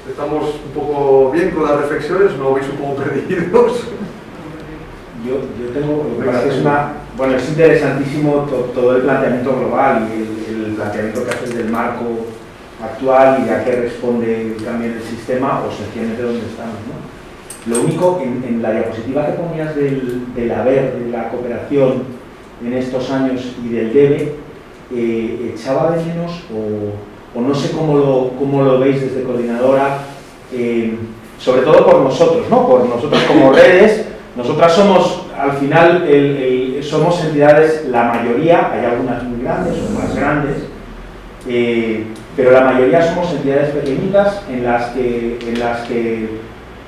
estamos un poco bien con las reflexiones? ¿No veis un poco perdidos? Yo tengo, me parece bueno, es interesantísimo todo el planteamiento global y el planteamiento que haces del marco actual y a qué responde el cambio del sistema o sencillamente dónde estamos, ¿no? Lo único, en la diapositiva que ponías del haber, de la cooperación en estos años y del debe, echaba de menos, o no sé cómo lo veis desde Coordinadora, sobre todo por nosotros, ¿no? Por nosotros como redes. Nosotras somos, al final, somos entidades, la mayoría, hay algunas muy grandes o más grandes, pero la mayoría somos entidades pequeñitas en las que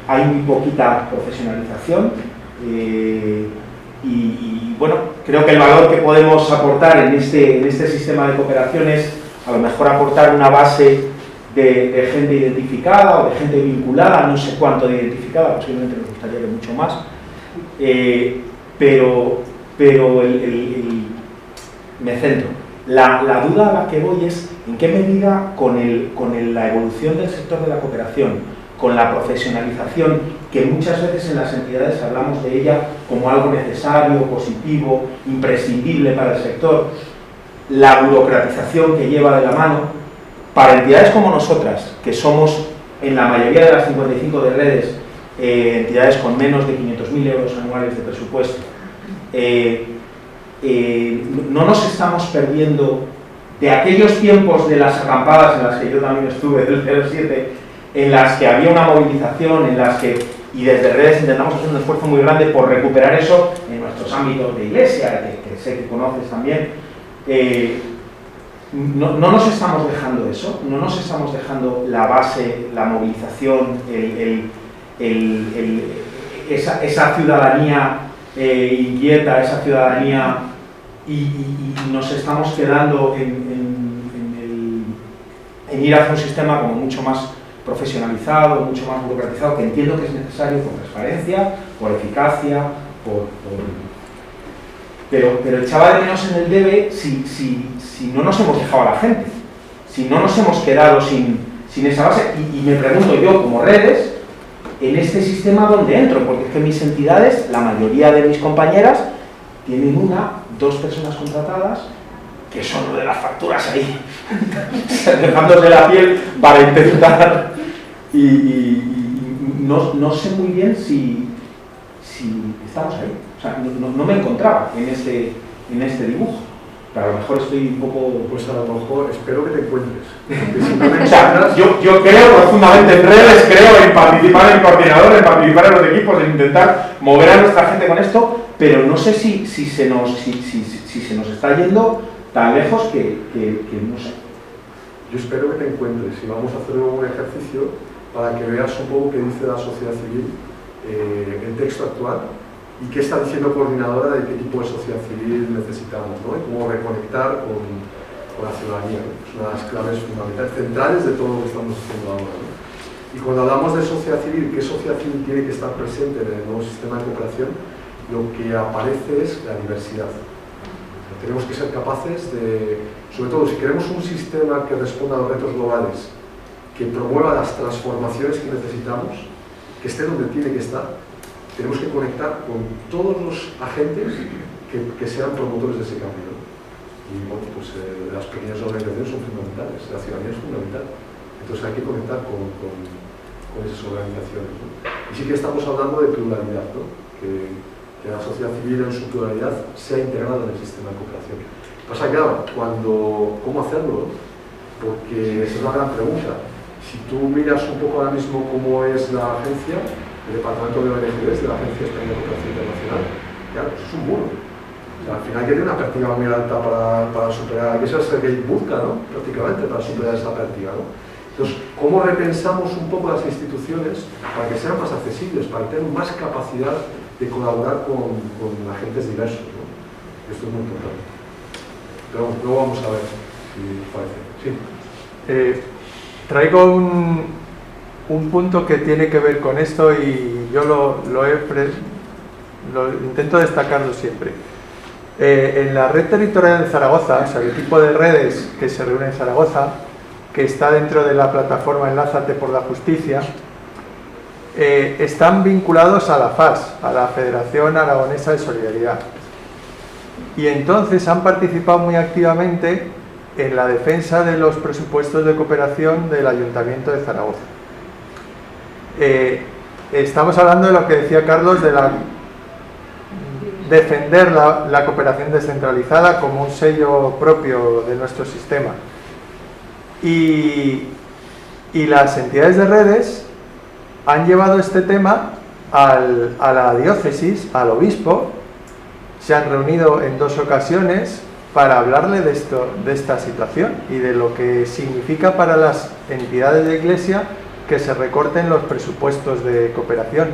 hay muy poquita profesionalización y bueno, creo que el valor que podemos aportar en este sistema de cooperación es a lo mejor aportar una base de gente identificada o de gente vinculada, no sé cuánto de identificada, posiblemente nos gustaría que mucho más, pero me centro. La duda a la que voy es en qué medida con la evolución del sector de la cooperación, con la profesionalización, que muchas veces en las entidades hablamos de ella como algo necesario, positivo, imprescindible para el sector, la burocratización que lleva de la mano, para entidades como nosotras, que somos en la mayoría de las 55 de redes, entidades con menos de 500.000 euros anuales de presupuesto, no nos estamos perdiendo de aquellos tiempos de las acampadas en las que yo también estuve, del 07, en las que había una movilización, en las que, y desde redes intentamos hacer un esfuerzo muy grande por recuperar eso en nuestros ámbitos de iglesia, que sé que conoces también. No nos estamos dejando eso, no nos estamos dejando la base, la movilización, esa ciudadanía inquieta, esa ciudadanía, y nos estamos quedando en ir hacia un sistema como mucho más profesionalizado, mucho más burocratizado, que entiendo que es necesario por transparencia, por eficacia, pero echaba de menos en el debe si no nos hemos dejado a la gente, si no nos hemos quedado sin esa base, y me pregunto yo como redes, en este sistema ¿dónde entro? Porque es que mis entidades, la mayoría de mis compañeras, tienen dos personas contratadas, que son lo de las facturas ahí, dejándose la piel para intentar, y no sé muy bien si estamos ahí. O sea, no me encontraba en este dibujo, pero a lo mejor estoy un poco... Pues a lo mejor espero que te encuentres. O sea, yo creo profundamente en redes, creo en participar en Coordinador, en participar en los equipos, en intentar mover a nuestra gente con esto, pero no sé si se nos está yendo tan lejos que no sé. Yo espero que te encuentres y vamos a hacer un ejercicio para que veas un poco qué dice la sociedad civil en texto actual y qué está diciendo Coordinadora de qué tipo de sociedad civil necesitamos, ¿no? Y cómo reconectar con la ciudadanía, ¿no? Es una de las claves fundamentales, centrales de todo lo que estamos haciendo ahora, ¿no? Y cuando hablamos de sociedad civil, ¿qué sociedad civil tiene que estar presente en el nuevo sistema de cooperación? Lo que aparece es la diversidad. Tenemos que ser capaces de, sobre todo si queremos un sistema que responda a los retos globales, que promueva las transformaciones que necesitamos, que esté donde tiene que estar, tenemos que conectar con todos los agentes que sean promotores de ese cambio, ¿no? Y bueno, pues las pequeñas organizaciones son fundamentales, la ciudadanía es fundamental, entonces hay que conectar con esas organizaciones, ¿no? Y sí que estamos hablando de pluralidad, ¿no? Que la sociedad civil en su pluralidad sea integrada en el sistema de cooperación. Pasa que, claro, ¿cómo hacerlo? Porque esa es la gran pregunta. Si tú miras un poco ahora mismo cómo es la agencia, el departamento de ONGs de la Agencia Española de Cooperación Internacional, claro, eso es un muro. O sea, al final hay que tener una pértiga muy alta para superar, hay que ser el que busca, ¿no? Prácticamente, para superar esa pértiga, ¿no? Entonces, ¿cómo repensamos un poco las instituciones para que sean más accesibles, para tener más capacidad de colaborar con agentes diversos, ¿no? Esto es muy importante. Pero luego vamos a ver si parece. Sí. Traigo un punto que tiene que ver con esto y yo lo intento destacarlo siempre. En la red territorial de Zaragoza, o sea, el equipo de redes que se reúne en Zaragoza, que está dentro de la plataforma Enlázate por la Justicia, están vinculados a la FAS, a la Federación Aragonesa de Solidaridad. Y entonces han participado muy activamente en la defensa de los presupuestos de cooperación del Ayuntamiento de Zaragoza. Estamos hablando de lo que decía Carlos, de defender la cooperación descentralizada como un sello propio de nuestro sistema. Y las entidades de redes han llevado este tema a la diócesis, al obispo. Se han reunido en 2 ocasiones para hablarle de esta situación y de lo que significa para las entidades de Iglesia que se recorten los presupuestos de cooperación.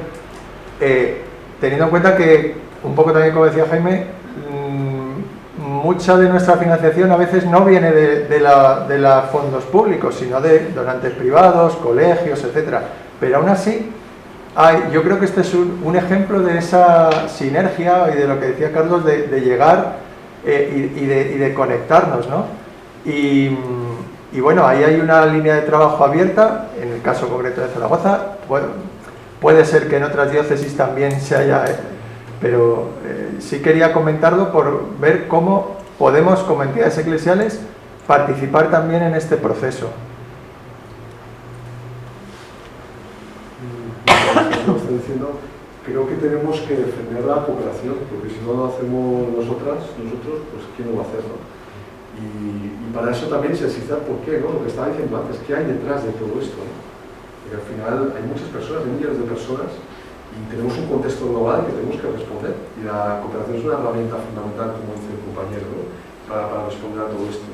Teniendo en cuenta que, un poco también como decía Jaime, mucha de nuestra financiación a veces no viene de los fondos públicos, sino de donantes privados, colegios, etcétera. Pero aún así, yo creo que este es un ejemplo de esa sinergia y de lo que decía Carlos, de llegar y de conectarnos, ¿no? Y bueno, ahí hay una línea de trabajo abierta, en el caso concreto de Zaragoza. Puede ser que en otras diócesis también se haya, pero sí quería comentarlo por ver cómo podemos, como entidades eclesiales, participar también en este proceso. Como estoy diciendo, creo que tenemos que defender la cooperación, porque si no lo hacemos nosotros, pues ¿quién lo va a hacer, no? Y para eso también se necesita, ¿por qué, no? Lo que estaba diciendo antes, ¿qué hay detrás de todo esto, no? Porque al final hay muchas personas, hay millones de personas, y tenemos un contexto global que tenemos que responder, y la cooperación es una herramienta fundamental, como dice el compañero, ¿no? para responder a todo esto.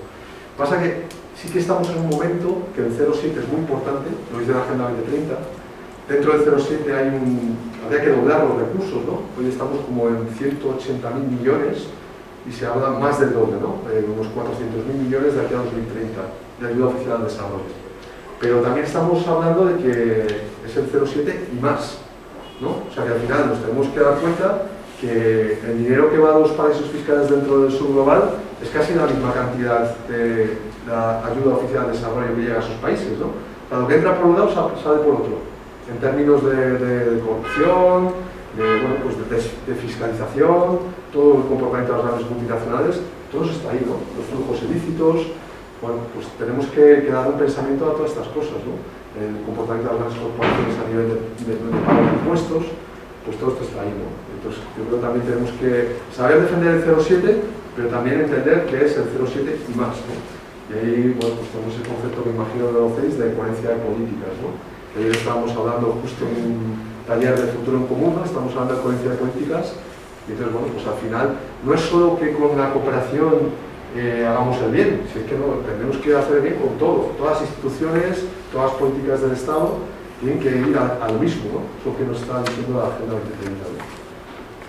Pasa que sí que estamos en un momento que el 07 es muy importante, lo dice la Agenda 2030. Dentro del 07 habría que doblar los recursos, ¿no? Hoy estamos como en 180.000 millones y se habla más del doble, ¿no? Unos 400.000 millones de aquí a 2030 de ayuda oficial al desarrollo. Pero también estamos hablando de que es el 07 y más, ¿no? O sea que al final nos tenemos que dar cuenta que el dinero que va a los paraísos fiscales dentro del sur global es casi la misma cantidad de la ayuda oficial al desarrollo que llega a esos países, ¿no? O sea, lo que entra por un lado sale por otro. En términos de corrupción, de fiscalización, todo el comportamiento de las grandes multinacionales, todo eso está ahí, ¿no? Los flujos ilícitos, bueno, pues tenemos que dar un pensamiento a todas estas cosas, ¿no? El comportamiento de las grandes corporaciones a nivel de pago de impuestos, pues todo esto está ahí, ¿no? Entonces, yo creo que también tenemos que saber defender el 07, pero también entender que es el 07 y más, ¿no? Y ahí, bueno, pues tenemos el concepto que imagino de OCEIS de coherencia de políticas, ¿no? Ayer estábamos hablando justo en un taller de futuro en común, ¿no? Estamos hablando de coherencia de políticas, y entonces, bueno, pues al final no es solo que con la cooperación hagamos el bien, si es que no, tenemos que hacer el bien con todo. Todas las instituciones, todas las políticas del Estado tienen que ir a lo mismo, ¿no? Es lo que nos está diciendo la Agenda 2030, ¿no?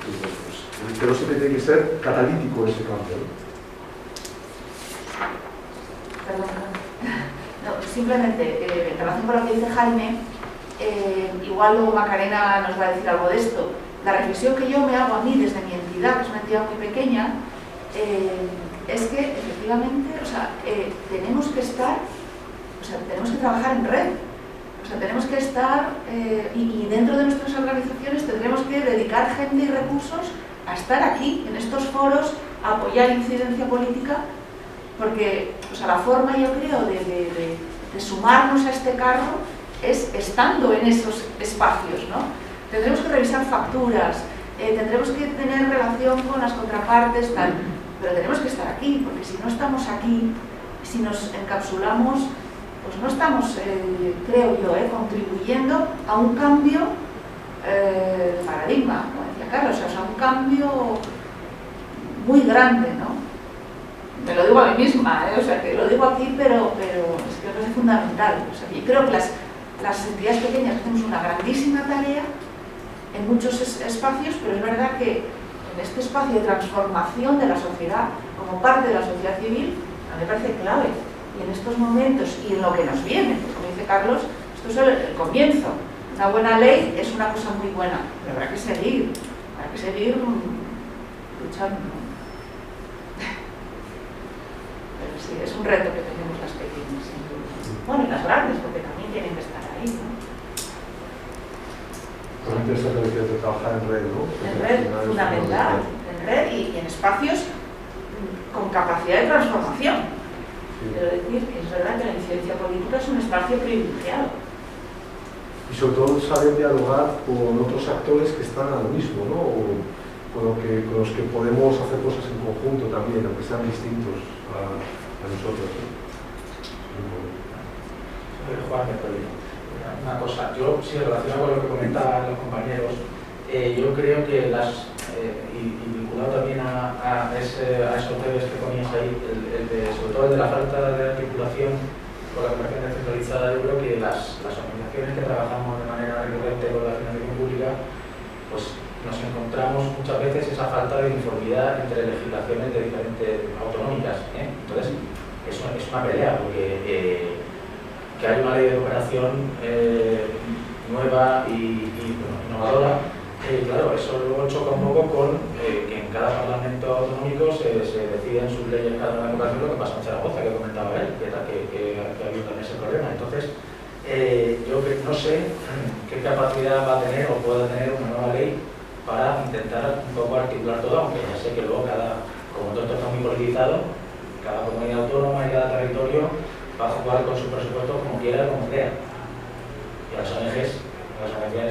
Y bueno, pues el 07 tiene que ser catalítico ese cambio, ¿no? Perdón. No, simplemente, en relación con lo que dice Jaime, igual luego Macarena nos va a decir algo de esto. La reflexión que yo me hago a mí desde mi entidad, que es una entidad muy pequeña, es que efectivamente, tenemos que estar, tenemos que trabajar en red. Tenemos que estar, y dentro de nuestras organizaciones tendremos que dedicar gente y recursos a estar aquí, en estos foros, a apoyar incidencia política, porque la forma, yo creo, de sumarnos a este carro es estando en esos espacios, ¿no? Tendremos que revisar facturas, tendremos que tener relación con las contrapartes, tal, pero tenemos que estar aquí, porque si no estamos aquí, si nos encapsulamos, pues no estamos, creo yo, contribuyendo a un cambio de paradigma, como decía Carlos, un cambio muy grande, ¿no? Me lo digo a mí misma, que lo digo aquí, pero es que me parece fundamental. Yo creo que las entidades pequeñas hacemos una grandísima tarea en muchos espacios, pero es verdad que en este espacio de transformación de la sociedad, como parte de la sociedad civil, a mí me parece clave. Y en estos momentos, y en lo que nos viene, pues como dice Carlos, esto es el comienzo. Una buena ley es una cosa muy buena, pero habrá que seguir luchando. Pero sí, es un reto que tenemos las pequeñas, sin duda. Bueno, y las grandes, porque también tienen que estar ahí, ¿no? Por ejemplo, esto que trabajar en red, ¿no? En red, fundamental, en red y en espacios con capacidad de transformación. decir que es verdad que la incidencia política es un espacio privilegiado. Y sobre todo saber dialogar con otros actores que están a lo mismo, ¿no? O con los que podemos hacer cosas en conjunto también, aunque sean distintos a nosotros, ¿no? Juan, una cosa, yo sí, relacionado con lo que comentaban los compañeros, yo creo que y vinculado también a esos temas que ponías ahí, sobre todo el de la falta de articulación con la cooperación descentralizada, yo creo que las organizaciones que trabajamos de manera recurrente con la financiación pública, pues nos encontramos muchas veces esa falta de uniformidad entre legislaciones de diferentes autonómicas, ¿eh? Entonces, eso es una pelea, porque que hay una ley de cooperación nueva y innovadora, claro, eso luego choca un poco con que en cada parlamento autonómico se deciden sus leyes cada una de cooperación, lo que pasa en Zaragoza, que comentaba él, que ha habido también ese problema. Entonces, yo no sé qué capacidad va a tener o puede tener una nueva ley para intentar un poco articular todo, aunque ya sé que luego como todo esto está muy politizado, cada comunidad autónoma y cada territorio va a jugar con su presupuesto como quiera, como crea. Y a las ONGs,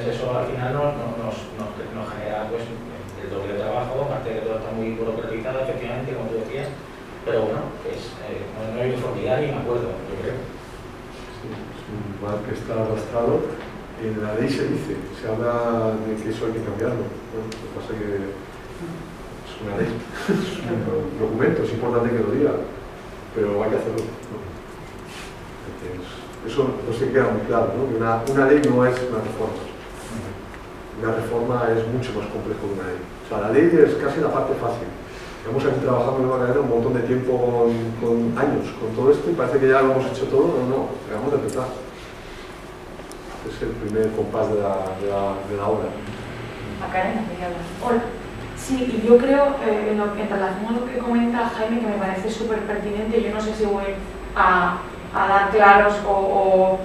eso al final nos genera pues, el doble de trabajo, aparte de que todo está muy burocratizado, efectivamente, como tú decías, pero bueno, no hay uniformidad ni un acuerdo, yo creo. Sí, es un mal que está arrastrado. En la ley se dice, se habla de que eso hay que cambiarlo. Bueno, lo que pasa es que es una ley, es un documento, es importante que lo diga, pero hay que hacerlo, ¿no? Eso no se queda muy claro, ¿no? Que una ley no es una reforma. Una reforma es mucho más complejo que una ley. O sea, la ley es casi la parte fácil. Hemos aquí trabajando en una cadena un montón de tiempo, con años, con todo esto, y parece que ya lo hemos hecho todo. No, acabamos de empezar. Es el primer compás de la obra. Macarena, quería hablar. Hola. Sí, y yo creo, en relación a lo que comenta Jaime, que me parece súper pertinente, yo no sé si voy a dar claros o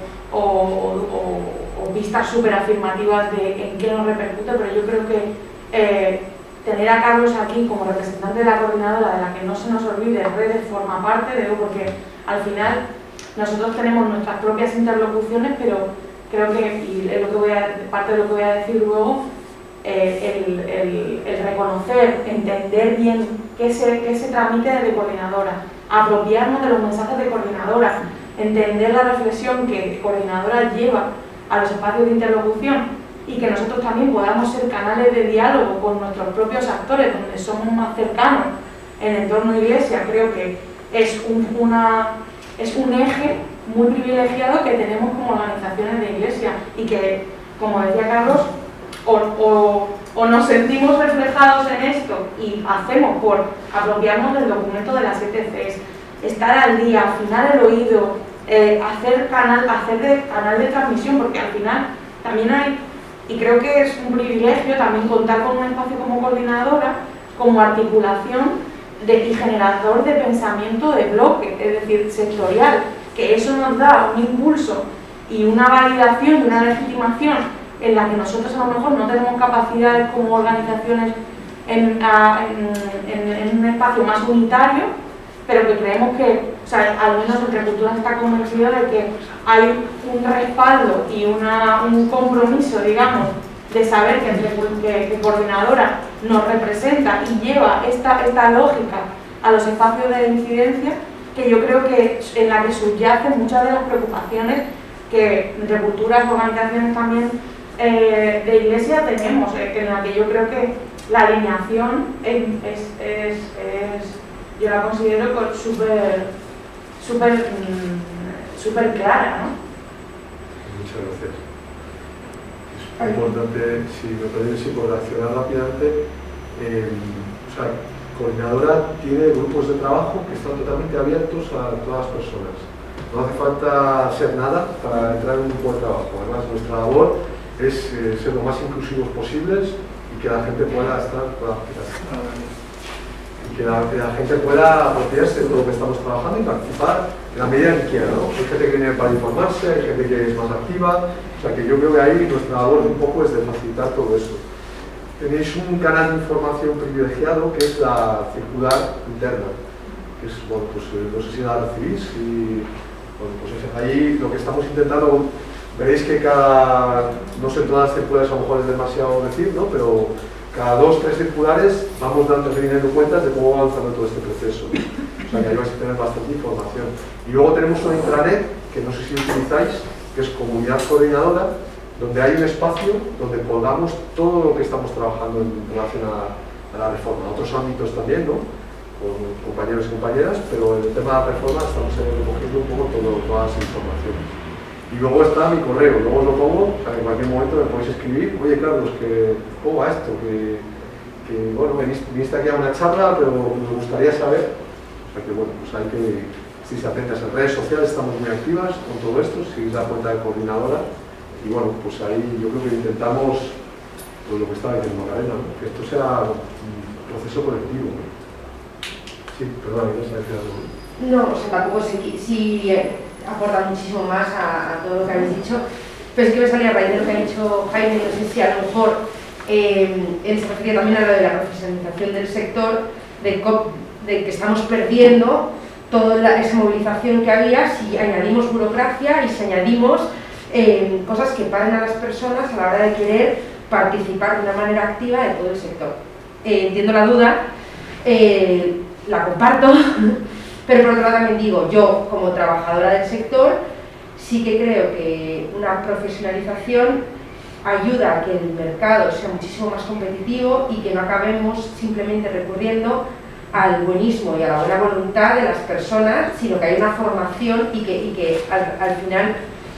vistas súper afirmativas de en qué nos repercute, pero yo creo que tener a Carlos aquí como representante de la coordinadora, de la que no se nos olvide, redes forma parte, porque al final nosotros tenemos nuestras propias interlocuciones, pero creo que, y es lo que parte de lo que voy a decir luego, el reconocer, entender bien qué se tramite desde coordinadora, apropiarnos de los mensajes de coordinadora, entender la reflexión que coordinadora lleva a los espacios de interlocución y que nosotros también podamos ser canales de diálogo con nuestros propios actores, donde somos más cercanos en el entorno de iglesia. Creo que es un eje muy privilegiado que tenemos como organizaciones de iglesia y que, como decía Carlos, o nos sentimos reflejados en esto y hacemos por apropiarnos del documento de las 7 Cs, estar al día, afinar el oído, hacer de canal de transmisión, porque al final también hay, y creo que es un privilegio también contar con un espacio como coordinadora, como articulación y generador de pensamiento de bloque, es decir, sectorial, que eso nos da un impulso y una validación y una legitimación en la que nosotros a lo mejor no tenemos capacidades como organizaciones en un espacio más unitario, pero que creemos que, o sea, al menos Entre Culturas está convencido de que hay un respaldo y un compromiso, digamos, de saber que coordinadora nos representa y lleva esta lógica a los espacios de incidencia, que yo creo que en la que subyacen muchas de las preocupaciones que Entre Culturas, organizaciones también de iglesia tenemos, en la que yo creo que la alineación yo la considero súper clara, ¿no? Muchas gracias. Es muy importante, si me permite, por reaccionar rápidamente. O sea, coordinadora tiene grupos de trabajo que están totalmente abiertos a todas las personas. No hace falta ser nada para entrar en un grupo de trabajo. Además, nuestra labor es ser lo más inclusivos posibles y que la gente pueda que la gente pueda apropiarse de todo lo que estamos trabajando y participar en la medida que quiera, ¿no? Hay gente que viene para informarse, hay gente que es más activa, o sea que yo creo que ahí nuestra labor un poco es de facilitar todo eso. Tenéis un canal de información privilegiado que es la circular interna. que es, bueno, pues no sé si la recibís, y bueno, pues ahí lo que estamos intentando, veréis que no sé, todas las circulares a lo mejor es demasiado decir, ¿no? Pero cada 2 o 3 circulares vamos teniendo cuentas de cómo va avanzando todo este proceso. O sea que ahí vais a tener bastante información. Y luego tenemos una intranet, que no sé si utilizáis, que es Comunidad Coordinadora, donde hay un espacio donde colgamos todo lo que estamos trabajando en relación a la reforma, otros ámbitos también, ¿no? Con compañeros y compañeras, pero en el tema de la reforma estamos recogiendo un poco todas las informaciones. Y luego está mi correo, luego os lo pongo, o sea, en cualquier momento me podéis escribir, oye Carlos, ¿cómo va esto? Que bueno, viniste aquí a una charla, pero me gustaría saber. O sea que bueno, pues hay que, si se atentas en redes sociales, estamos muy activas con todo esto, seguís la cuenta de coordinadora, y bueno, pues ahí yo creo que intentamos, pues lo que estaba diciendo Macarena, ¿no? Que esto sea un proceso colectivo, ¿no? Sí, perdón, ¿quieres decir algo? No, o sea, tampoco sí aporta muchísimo más a todo lo que habéis dicho, pero es que me salía a raíz de lo que ha dicho Jaime, no sé si a lo mejor él se refería también a lo de la profesionalización del sector, de que estamos perdiendo toda esa movilización que había si añadimos burocracia y si añadimos cosas que paren a las personas a la hora de querer participar de una manera activa de todo el sector. Entiendo la duda, la comparto, pero por otro lado también digo, yo como trabajadora del sector sí que creo que una profesionalización ayuda a que el mercado sea muchísimo más competitivo y que no acabemos simplemente recurriendo al buenismo y a la buena voluntad de las personas, sino que hay una formación y que al final,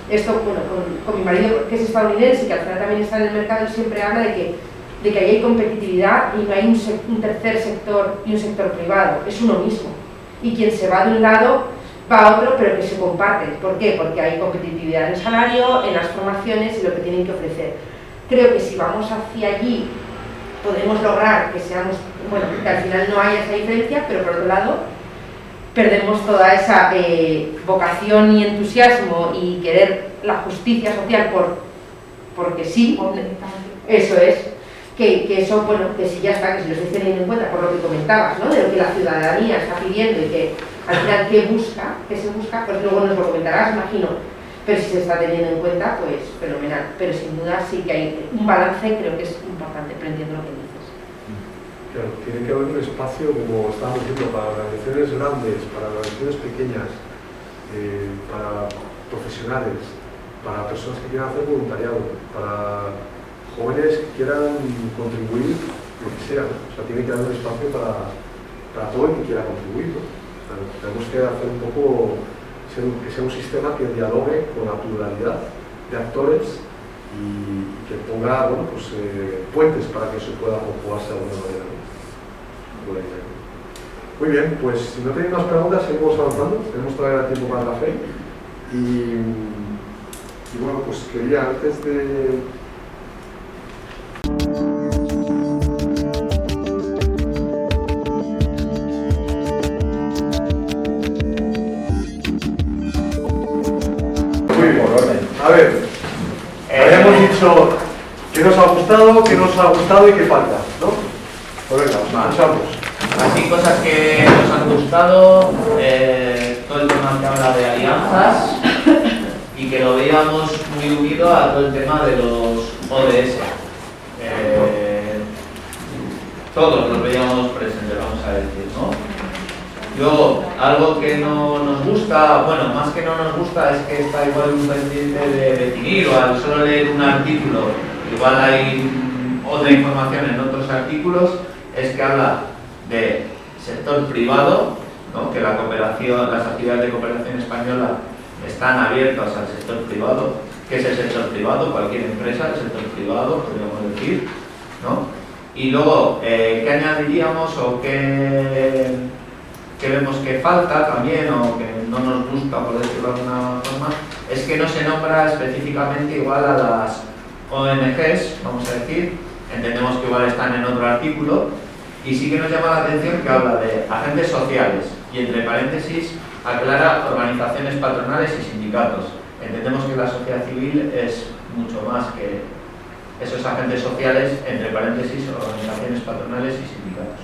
esto, bueno, con mi marido que es estadounidense y que al final también está en el mercado, él siempre habla de que ahí hay competitividad y no hay un tercer sector y un sector privado, es uno mismo. Y quien se va de un lado va a otro, pero que se comparte. ¿Por qué? Porque hay competitividad en el salario, en las formaciones y lo que tienen que ofrecer. Creo que si vamos hacia allí podemos lograr que seamos, bueno, que al final no haya esa diferencia, pero por otro lado perdemos toda esa vocación y entusiasmo y querer la justicia social porque sí, eso es. Que eso, bueno, que si ya está, que si lo estáis teniendo en cuenta por lo que comentabas, ¿no? De lo que la ciudadanía está pidiendo y que al final qué se busca, pues luego nos lo comentarás, imagino, pero si se está teniendo en cuenta, pues fenomenal, pero sin duda sí que hay un balance, creo que es importante, pero entiendo lo que dices. Claro, tiene que haber un espacio, como estábamos diciendo, para organizaciones grandes, para organizaciones pequeñas, para profesionales, para personas que quieran hacer voluntariado, para jóvenes que quieran contribuir, lo que sea, ¿no? O sea, tiene que haber un espacio para todo el que quiera contribuir, ¿no? O sea, tenemos que hacer un poco, que sea un sistema que dialogue con la pluralidad de actores y que ponga, bueno, pues, puentes para que eso pueda conjugarse de alguna manera, ¿no? Muy bien, pues si no tenéis más preguntas, seguimos avanzando, tenemos todavía tiempo para el café y bueno, pues quería antes de... A ver, habíamos dicho qué nos ha gustado, qué nos ha gustado y qué falta, ¿no? Pues venga, escuchamos. Así cosas que nos han gustado, todo el tema que habla de alianzas y que lo veíamos muy unido a todo el tema de los ODS. Todos los veíamos presentes, vamos a decir, ¿no? Luego, algo que no nos gusta, bueno, más que no nos gusta, es que está igual un pendiente de definir, o al solo leer un artículo, igual hay otra información en otros artículos, es que habla de sector privado, ¿no? Que la cooperación, las actividades de cooperación española están abiertas al sector privado. ¿Qué es el sector privado? Cualquier empresa, el sector privado, podríamos decir, ¿no? Y luego, ¿qué añadiríamos o qué vemos que falta también o que no nos gusta, por decirlo de alguna forma? Es que no se nombra específicamente igual a las ONGs, vamos a decir, entendemos que igual están en otro artículo, y sí que nos llama la atención que habla de agentes sociales y entre paréntesis aclara organizaciones patronales y sindicatos. Entendemos que la sociedad civil es mucho más que esos agentes sociales, entre paréntesis organizaciones patronales y sindicatos.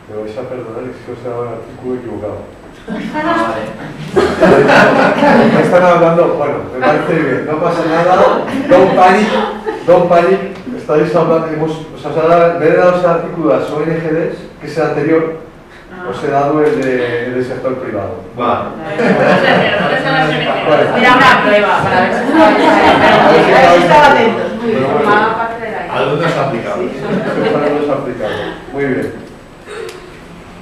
me vais a perdonar, es que os he dado el artículo equivocado. Vale. Me están hablando, bueno, me parece bien, no pasa nada, don't panic, estáis hablando, me he dado ese artículo de las ONGs, que es el anterior, os he dado el del sector privado. Vale. Mira una prueba para ver si estaba atentos. Muy bien, formaba parte de la Algunos aplicables. Algunos aplicables. Muy bien.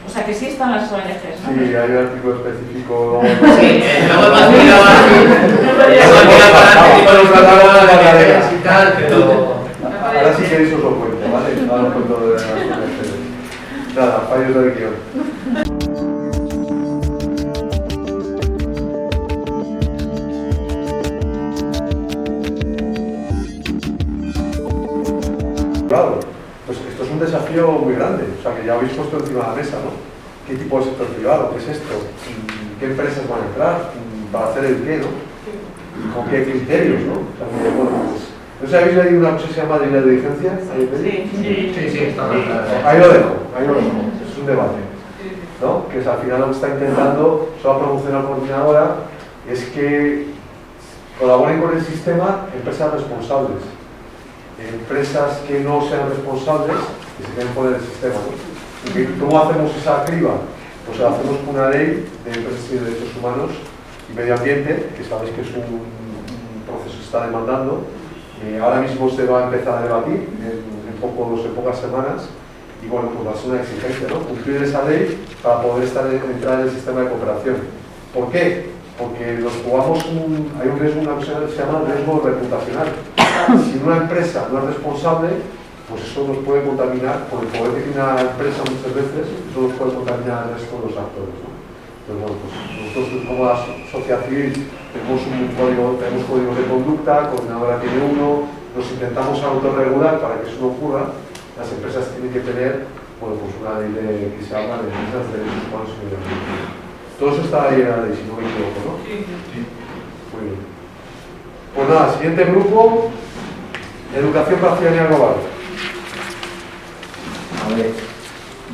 O sea que sí están las ONGs, ¿no? Sí, hay un artículo específico. Sí, luego hemos mirado así. Hemos mirado para este tipo de iniciativas y tal, pero... Ahora sí queréis os lo cuento, ¿vale? Ahora os cuento de las ONGs. Nada, fallos del guión. Claro, pues esto es un desafío muy grande, o sea que ya habéis puesto encima de la mesa, ¿no? ¿Qué tipo de sector privado? ¿Qué es esto? ¿Qué empresas van a entrar? ¿Para hacer el qué, no? ¿Y con qué criterios, no? O sea, que, bueno, pues, ¿no sé, habéis leído una cosa que se llama línea de diligencia? Sí, está bien. Ahí lo dejo, es un debate, ¿no? Que es, al final lo que está intentando, se va a promocionar la coordinadora, es que colaboren con el sistema empresas responsables. Empresas que no sean responsables, que se queden fuera del sistema, ¿no? ¿Y cómo hacemos esa criba? Pues la hacemos con una ley de empresas y derechos humanos y medio ambiente, que sabéis que es un proceso que está demandando. Ahora mismo se va a empezar a debatir en pocas semanas y bueno, pues va a ser una exigencia, ¿no? Cumplir esa ley para poder entrar en el sistema de cooperación. ¿Por qué? Porque nos jugamos hay un riesgo, una cosa que se llama riesgo reputacional. Si una empresa no es responsable, pues eso nos puede contaminar, por el poder que tiene una empresa muchas veces, eso nos puede contaminar al resto de los actores, ¿no? Entonces, bueno, pues nosotros como la sociedad civil tenemos códigos de conducta, coordinadora tiene uno, nos intentamos autorregular para que eso no ocurra. Las empresas tienen que tener, bueno, pues una ley que se habla de empresas de derechos humanos y medio ambiente. Todo eso está ahí en la ley, si no me equivoco, ¿no? Sí. Muy bien. Pues nada, siguiente grupo, educación para ciudadanía global. A ver,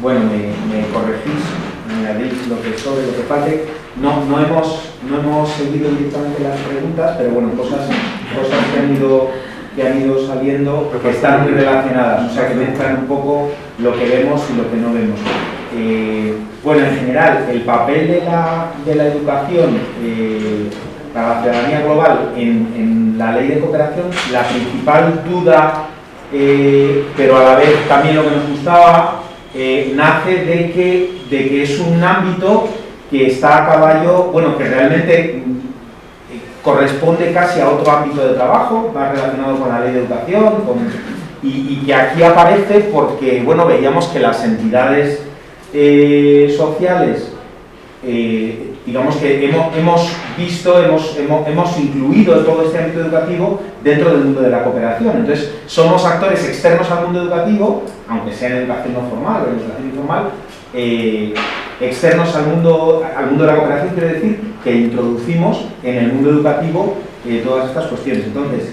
bueno, me corregís, me añadís lo que sobre, lo que falte. No hemos seguido directamente las preguntas, pero bueno, cosas que han ido saliendo que están muy relacionadas, o sea que mezclan un poco lo que vemos y lo que no vemos. Bueno, en general, el papel de la educación para la ciudadanía global en la ley de cooperación, la principal duda, pero a la vez también lo que nos gustaba, nace de que es un ámbito que está a caballo, bueno, que realmente corresponde casi a otro ámbito de trabajo, más relacionado con la ley de educación, y que aquí aparece porque, bueno, veíamos que las entidades sociales, digamos que hemos incluido todo este ámbito educativo dentro del mundo de la cooperación. Entonces, somos actores externos al mundo educativo, aunque sea en educación no formal o en educación informal, externos al mundo de la cooperación, quiere decir que introducimos en el mundo educativo todas estas cuestiones. Entonces,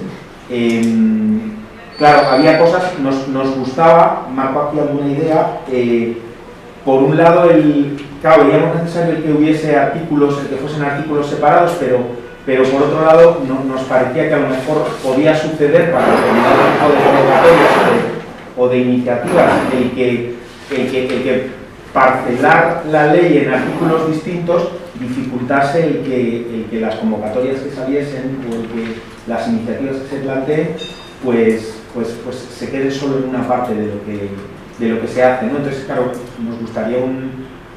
claro, había cosas, nos gustaba, marco aquí alguna idea. Por un lado, claro, veíamos necesario que hubiese artículos, que fuesen artículos separados, pero por otro lado nos parecía que a lo mejor podía suceder para determinado tipo de convocatorias o de iniciativas el que parcelar la ley en artículos distintos dificultase el que las convocatorias que saliesen o el que las iniciativas que se planteen pues se queden solo en una parte de lo que se hace, ¿no? Entonces, claro, nos gustaría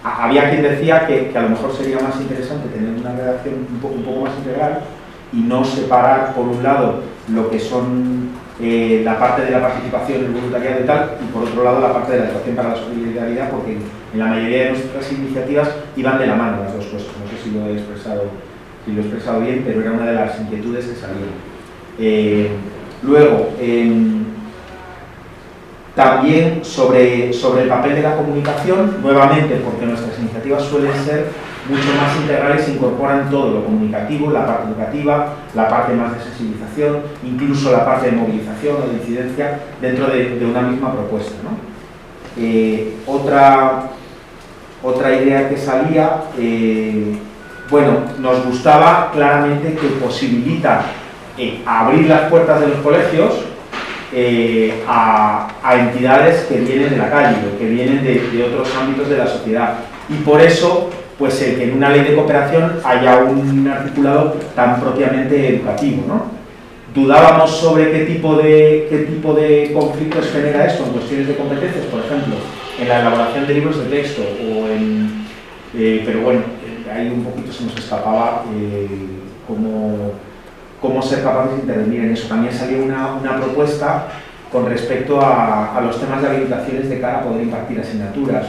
había quien decía que a lo mejor sería más interesante tener una redacción un poco más integral y no separar, por un lado, lo que son la parte de la participación, el voluntariado y tal, y por otro lado la parte de la educación para la solidaridad, porque en la mayoría de nuestras iniciativas iban de la mano las dos cosas. No sé si lo he expresado bien, pero era una de las inquietudes que salieron. Luego, también sobre el papel de la comunicación, nuevamente porque nuestras iniciativas suelen ser mucho más integrales, incorporan todo lo comunicativo, la parte educativa, la parte más de sensibilización, incluso la parte de movilización o de incidencia dentro de una misma propuesta, ¿no? otra idea que salía, bueno, nos gustaba claramente que posibilita abrir las puertas de los colegios a entidades que vienen de la calle o que vienen de otros ámbitos de la sociedad. Y por eso, pues que en una ley de cooperación haya un articulado tan propiamente educativo, ¿no? Dudábamos sobre qué tipo de conflictos genera esto en cuestiones de competencias, por ejemplo, en la elaboración de libros de texto, pero bueno, ahí un poquito se nos escapaba cómo ser capaces de intervenir en eso. También salió una propuesta con respecto a los temas de habilitaciones de cara a poder impartir asignaturas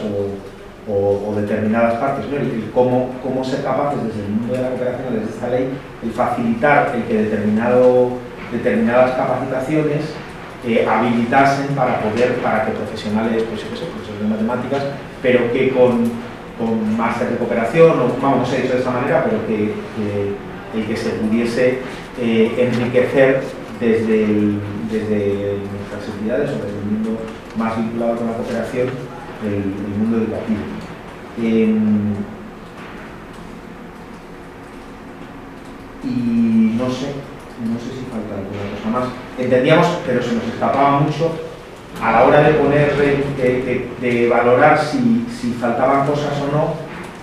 o determinadas partes, ¿no? Cómo ser capaces desde el mundo de la cooperación, desde esta ley, el facilitar el que determinadas capacitaciones habilitasen para que profesionales, pues profesores de matemáticas, pero que con máster de cooperación, no sé dicho de esta manera, pero que se pudiese enriquecer desde nuestras entidades o desde el mundo más vinculado con la cooperación, el mundo educativo. Y no sé si falta alguna cosa más. Entendíamos, pero se nos escapaba mucho a la hora de poner, de valorar si faltaban cosas o no.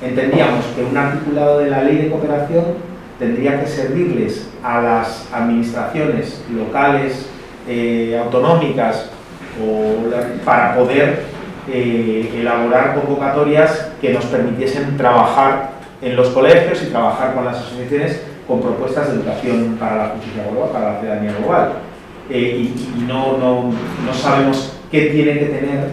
Entendíamos que un articulado de la ley de cooperación tendría que servirles a las administraciones locales, autonómicas, para poder elaborar convocatorias que nos permitiesen trabajar en los colegios y trabajar con las asociaciones con propuestas de educación para la justicia global, para la ciudadanía global. Y no sabemos qué tiene que tener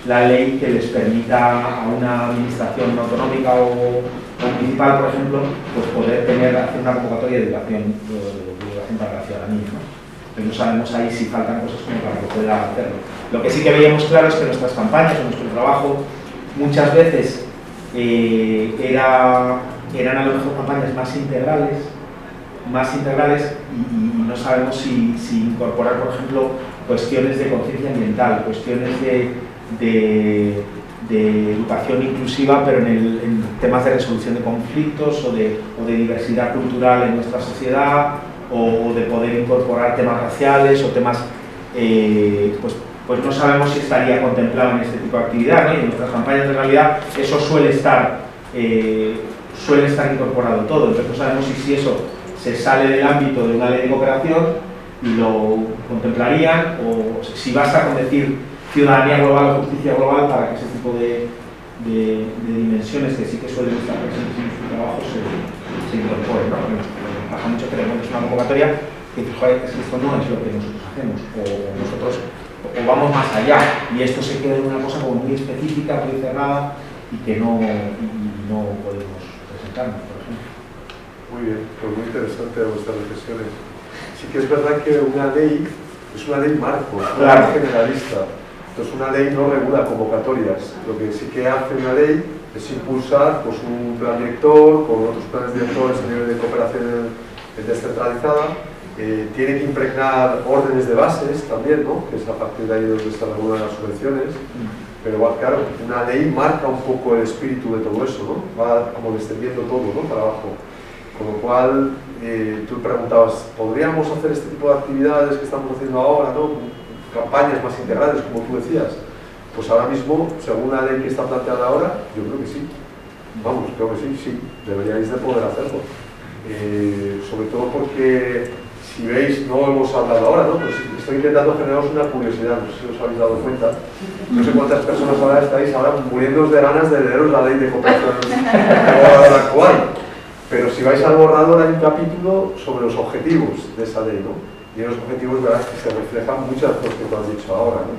la ley que les permita a una administración autonómica o municipal, por ejemplo, pues poder hacer una convocatoria de educación para la ciudadanía, ¿no? Pero no sabemos ahí si faltan cosas como para que pueda hacerlo. Lo que sí que veíamos claro es que nuestras campañas o nuestro trabajo muchas veces eran a lo mejor campañas más integrales y no sabemos si incorporar, por ejemplo, cuestiones de conciencia ambiental, cuestiones de educación inclusiva, pero en temas de resolución de conflictos o de diversidad cultural en nuestra sociedad, o de poder incorporar temas raciales o temas, pues no sabemos si estaría contemplado en este tipo de actividad, ¿no? Y en nuestras campañas en realidad eso suele estar incorporado todo. Entonces no sabemos si eso se sale del ámbito de una ley de cooperación y lo contemplarían, o si basta con decir ciudadanía global o justicia global para que ese tipo de dimensiones que sí que suelen estar presentes en nuestro trabajo se incorporen, ¿no? Nos pasa mucho que tenemos una convocatoria que dice, joder, es que esto no es lo que nosotros hacemos, o nosotros vamos más allá, y esto se queda en una cosa como muy específica, muy cerrada, y que no podemos presentarnos, por ejemplo. Muy bien, pues muy interesante vuestras reflexiones. Sí que es verdad que una ley es una ley marco, es una ley generalista. Entonces una ley no regula convocatorias. Lo que sí que hace una ley es impulsar pues, un plan director con otros planes directores a nivel de cooperación descentralizada. Tiene que impregnar órdenes de bases también, ¿no? Que es a partir de ahí donde se regulan las subvenciones. Pero claro, una ley marca un poco el espíritu de todo eso, ¿no? Va como descendiendo todo, ¿no? Para abajo. Con lo cual, tú preguntabas, ¿podríamos hacer este tipo de actividades que estamos haciendo ahora, ¿no? Campañas más integrales, como tú decías? Pues ahora mismo, según la ley que está planteada ahora, yo creo que sí. Vamos, creo que sí, deberíais de poder hacerlo. Sobre todo porque, si veis, no hemos hablado ahora, ¿no? Pues estoy intentando generaros una curiosidad, no sé si os habéis dado cuenta. No sé cuántas personas ahora estáis muriéndoos de ganas de leeros la ley de cooperación actual. Pero si vais al borrador hay un capítulo sobre los objetivos de esa ley, ¿no? Y en los objetivos verás que se reflejan muchas cosas que tú has dicho ahora, ¿no?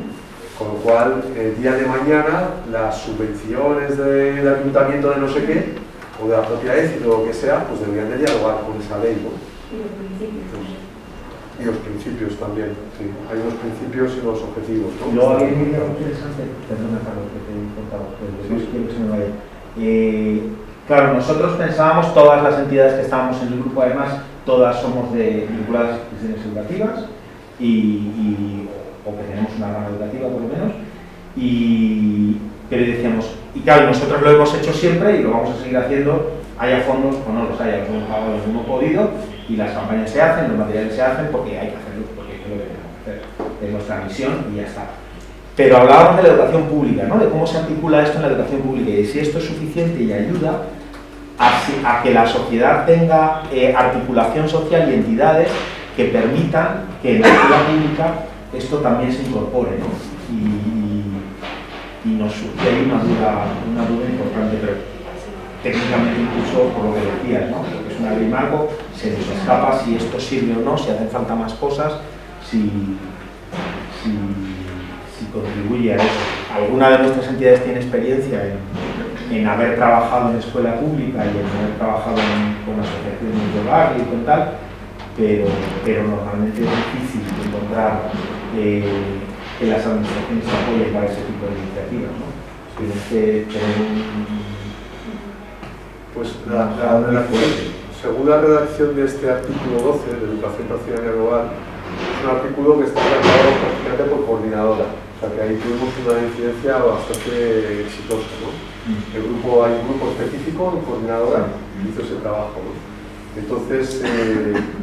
Con lo cual, el día de mañana, las subvenciones del ayuntamiento de no sé qué, o de la propia ECI o lo que sea, pues deberían de dialogar con esa ley, ¿no? Y los principios. Y los principios también, sí. Hay unos principios y unos objetivos, ¿no? Luego había un video interesante, perdona Carlos, que te he contado, pero no quiero que se me vaya. Claro, nosotros pensábamos, todas las entidades que estábamos en el grupo, además, todas somos vinculadas a instituciones educativas, o que tenemos una rama educativa por lo menos, pero decíamos, Y claro, nosotros lo hemos hecho siempre y lo vamos a seguir haciendo, haya fondos o no los haya, los hemos pagado, los hemos podido, y las campañas se hacen, los materiales se hacen porque hay que hacerlo, porque es lo que tenemos que hacer, es nuestra misión y ya está. Pero hablábamos de la educación pública, ¿no? De cómo se articula esto en la educación pública y si esto es suficiente y ayuda a que la sociedad tenga articulación social y entidades que permitan que en la escuela pública esto también se incorpore, ¿no? Y nos surge ahí una duda importante, pero técnicamente incluso por lo que decías, ¿no? Porque es una ley marco, se nos escapa si esto sirve o no, si hacen falta más cosas, si contribuye a eso. Alguna de nuestras entidades tiene experiencia en haber trabajado en escuela pública y en haber trabajado con asociaciones de barrio y con tal, pero normalmente es difícil encontrar que las administraciones se apoyen para ese tipo de iniciativas, ¿no? Tienes que tener Pues según la redacción de este artículo 12 de Educación Nacional Global, es un artículo que está redactado prácticamente por coordinadora, o sea que ahí tuvimos una incidencia bastante exitosa, ¿no? Hay un grupo específico en coordinadora que hizo ese trabajo, ¿no? Entonces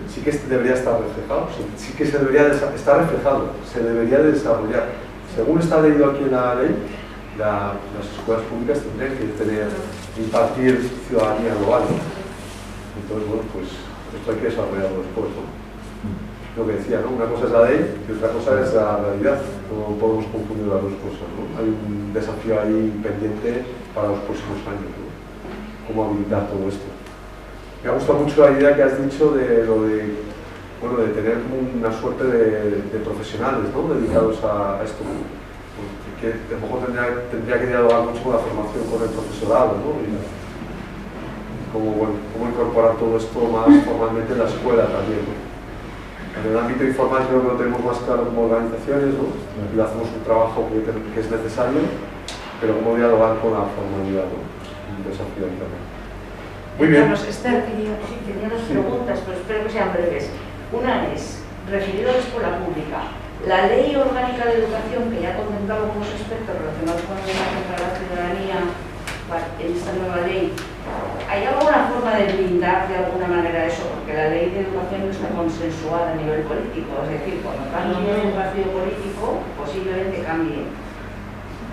sí que debería estar reflejado, sí que se debería estar reflejado, se debería de desarrollar. Según está leído aquí en la ley, las escuelas públicas tendrían que impartir ciudadanía global, ¿no? Entonces, bueno, pues esto hay que desarrollarlo después, ¿no? Lo que decía, ¿no? Una cosa es la ley y otra cosa es la realidad. No podemos confundir las dos cosas, ¿no? Hay un desafío ahí pendiente para los próximos años, ¿no? Cómo habilitar todo esto. Me ha gustado mucho la idea que has dicho de lo de, bueno, de tener una suerte de profesionales, ¿no? Dedicados a esto, ¿no? Que a lo mejor tendría que dialogar mucho con la formación con el profesorado, ¿no? Y cómo incorporar todo esto más formalmente en la escuela también, ¿no? En el ámbito informal creo que lo tenemos más claro como organizaciones, ¿no? Y hacemos un trabajo que es necesario, pero cómo dialogar con la formalidad, ¿no? Un desafío ahí también. Muy bien. Carlos, Esther, tenía dos preguntas, pero espero que sean breves. Una es, referido a la escuela pública, la Ley Orgánica de Educación, que ya contemplaba unos aspectos relacionados con la educación para la ciudadanía, en esta nueva ley, ¿hay alguna forma de blindar de alguna manera eso? Porque la Ley de Educación no está consensuada a nivel político, es decir, cuando cambie un partido político, posiblemente cambie.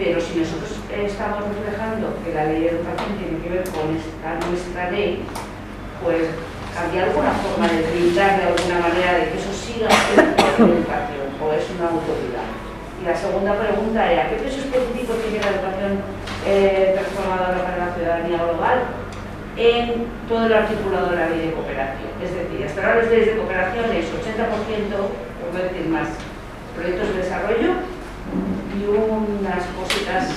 Pero si nosotros estamos reflejando que la Ley de Educación tiene que ver con nuestra ley, pues ¿habría alguna forma de blindar de alguna manera de que eso siga siendo educación o es una autoridad? Y la segunda pregunta era, ¿qué peso específico tiene la educación transformadora para la ciudadanía global en todo el articulado de la ley de cooperación? Es decir, hasta ahora las leyes de cooperación es 80%, por no decir más, proyectos de desarrollo y unas cositas,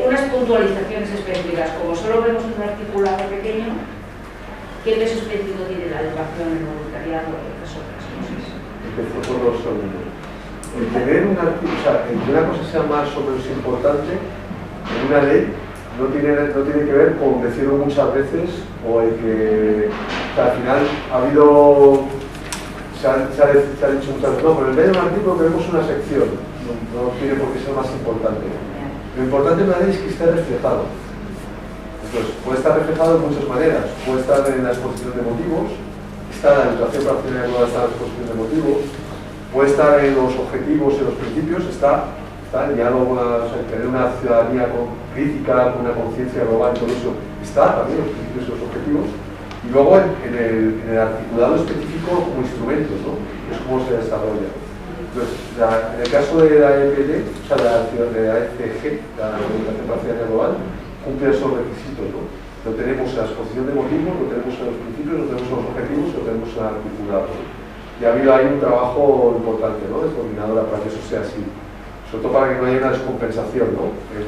unas puntualizaciones específicas. Como solo vemos un articulado pequeño, ¿qué peso específico tiene la educación en el voluntariado y otras cosas? Empezó por los segundos. El tener el que una cosa sea más o menos importante en una ley no tiene que ver con decirlo muchas veces o el que al final se ha dicho muchas veces, no, pero en vez de un artículo queremos una sección, no tiene por qué ser más importante. Lo importante en una ley es que esté reflejado. Entonces, puede estar reflejado de muchas maneras, puede estar en la exposición de motivos, está en la educación para la ciudadanía global, está en la exposición de motivos, puede estar en los objetivos y los principios, está en diálogo, tener una ciudadanía crítica, con una conciencia global y todo eso, está también los principios y los objetivos, y luego en el articulado específico como instrumentos, ¿no? Es cómo se desarrolla. Entonces, en el caso de la EPD, o sea, de la ECG, la Educación para la Ciudadanía Global, cumple esos requisitos, ¿no? Lo tenemos en la exposición de motivos, lo tenemos en los principios, lo tenemos en los objetivos, lo tenemos en el articulado, ¿no? Y ha habido ahí un trabajo importante, ¿no?, de coordinadora para que eso sea así. Sobre todo para que no haya una descompensación, ¿no? El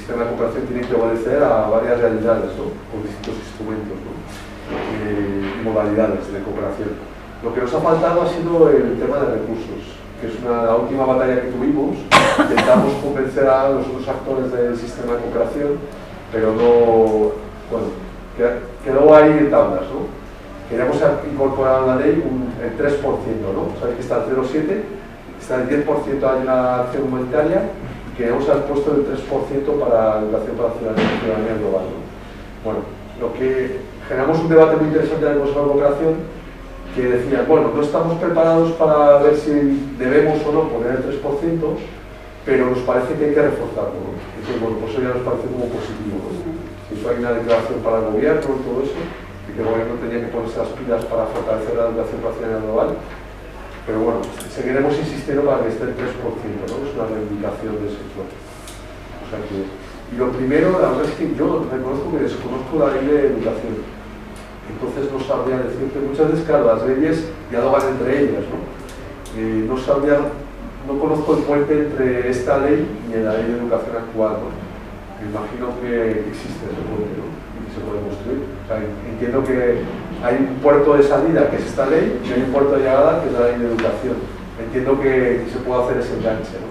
sistema de cooperación tiene que obedecer a varias realidades, ¿no?, con distintos instrumentos, ¿no?, y modalidades de cooperación. Lo que nos ha faltado ha sido el tema de recursos, que es la última batalla que tuvimos. Intentamos convencer a los otros actores del sistema de cooperación, pero no, bueno, quedó ahí en tablas, ¿no? Queríamos incorporar a la ley el 3%, ¿no? Sabéis que está el 0,7%, está el 10% hay una acción humanitaria, y que hemos puesto el 3% para educación para ciudadanía global, ¿no? Bueno, lo que generamos un debate muy interesante en el Consejo de Cooperación que decía, bueno, no estamos preparados para ver si debemos o no poner el 3%, pero nos parece que hay que reforzarlo, ¿no? Entonces, bueno, pues eso ya nos parece como positivo, ¿no? Eso hay una declaración para el gobierno y todo eso, y que el gobierno tenía que ponerse las pilas para fortalecer la educación para ciudadanía global. Pero bueno, seguiremos insistiendo para que esté el 3%, ¿no? Es una reivindicación del sector. O sea que, y lo primero, la verdad es que yo reconozco que desconozco la ley de educación. Entonces no sabría decirte, muchas veces, claro, las leyes dialogan entre ellas, ¿no? No conozco el puente entre esta ley y la ley de educación actual, ¿no? Me imagino que existe ese puente, ¿no? Y que se puede construir. O sea, entiendo que hay un puerto de salida, que es esta ley, y hay un puerto de llegada, que es la ley de educación. Entiendo que se puede hacer ese enganche, ¿no?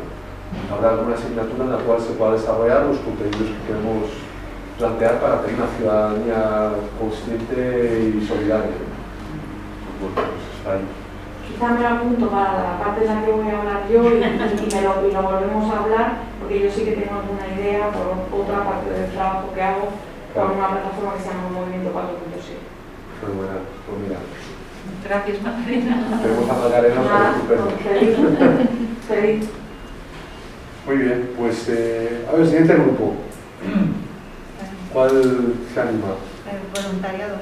Habrá alguna asignatura en la cual se pueda desarrollar los contenidos que queremos plantear para tener una ciudadanía consciente y solidaria. Pues bueno, pues está ahí. Quizá me lo apunto para la parte en la que voy a hablar yo y lo volvemos a hablar, porque yo sí que tengo alguna idea por otra parte del trabajo que hago con una plataforma que se llama Movimiento 4.7. Fenomenal, pues mira. Gracias, Macarena. Tenemos a Macarena para estupendo. Feliz. Muy bien, pues a ver, siguiente grupo. ¿Cuál se anima? Voluntariado.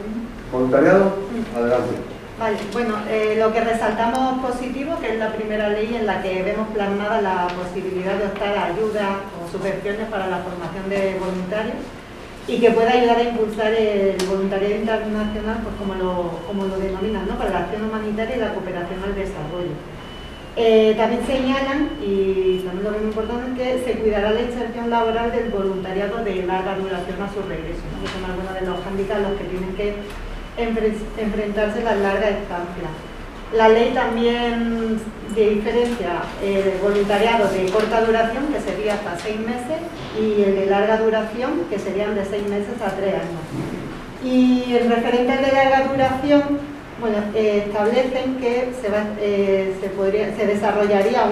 ¿Voluntariado? Adelante. Vale, bueno, lo que resaltamos positivo, que es la primera ley en la que vemos plasmada la posibilidad de optar a ayudas o subvenciones para la formación de voluntarios y que pueda ayudar a impulsar el voluntariado internacional, pues como lo denominan, ¿no? Para la acción humanitaria y la cooperación al desarrollo. También señalan, y también lo veo importante, que se cuidará la inserción laboral del voluntariado de larga duración a su regreso, ¿no? Que son algunos de los hándicaps a los que tienen que enfrentarse las largas estancias. La ley también diferencia el voluntariado de corta duración, que sería hasta 6 meses, y el de larga duración, que serían de 6 meses a 3 años. Y el referente al de larga duración, bueno, establecen que se desarrollaría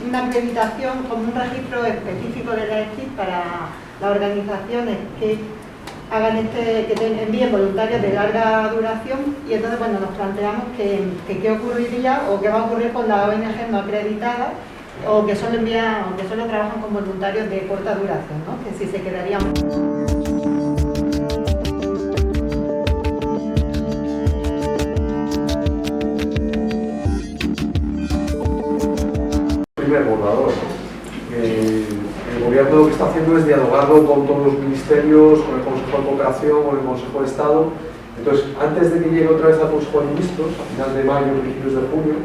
una acreditación como un registro específico de la ESTIC para las organizaciones que envíen voluntarios de larga duración, y entonces bueno, nos planteamos que qué ocurriría o qué va a ocurrir con las ONG no acreditadas o que solo trabajan con voluntarios de corta duración, ¿no? Que si se quedarían. Primer borrador. El gobierno lo que está haciendo es dialogarlo con todos los ministerios, con el Consejo de Cooperación, con el Consejo de Estado. Entonces, antes de que llegue otra vez al Consejo de Ministros, a final de mayo, principios de junio,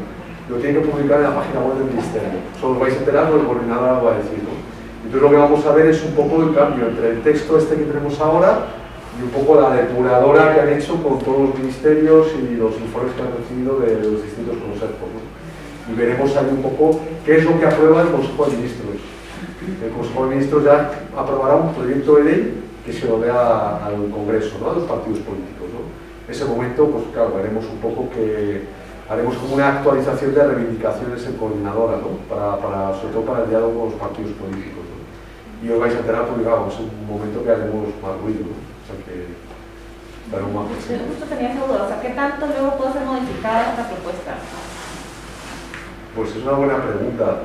lo tiene que publicar en la página web del Ministerio. Solo os vais a enterar, pero el coordinador lo va a decir, ¿no? Entonces, lo que vamos a ver es un poco el cambio entre el texto este que tenemos ahora y un poco la depuradora que han hecho con todos los ministerios y los informes que han recibido de los distintos consejos, ¿no? Y veremos ahí un poco qué es lo que aprueba el Consejo de Ministros. El Consejo de Ministros ya aprobará un proyecto de ley que se lo dé al Congreso, ¿no? A los partidos políticos, ¿no? En ese momento, pues claro, veremos un poco que haremos como una actualización de reivindicaciones en coordinadora, ¿no? Sobre todo para el diálogo con los partidos políticos, ¿no? Y os vais a enterar porque, vamos, es un momento que haremos más ruido, ¿no? O sea que estaremos más presentes. Justo tenía esa duda, o sea, ¿qué tanto luego puede ser modificada esta propuesta? Pues es una buena pregunta.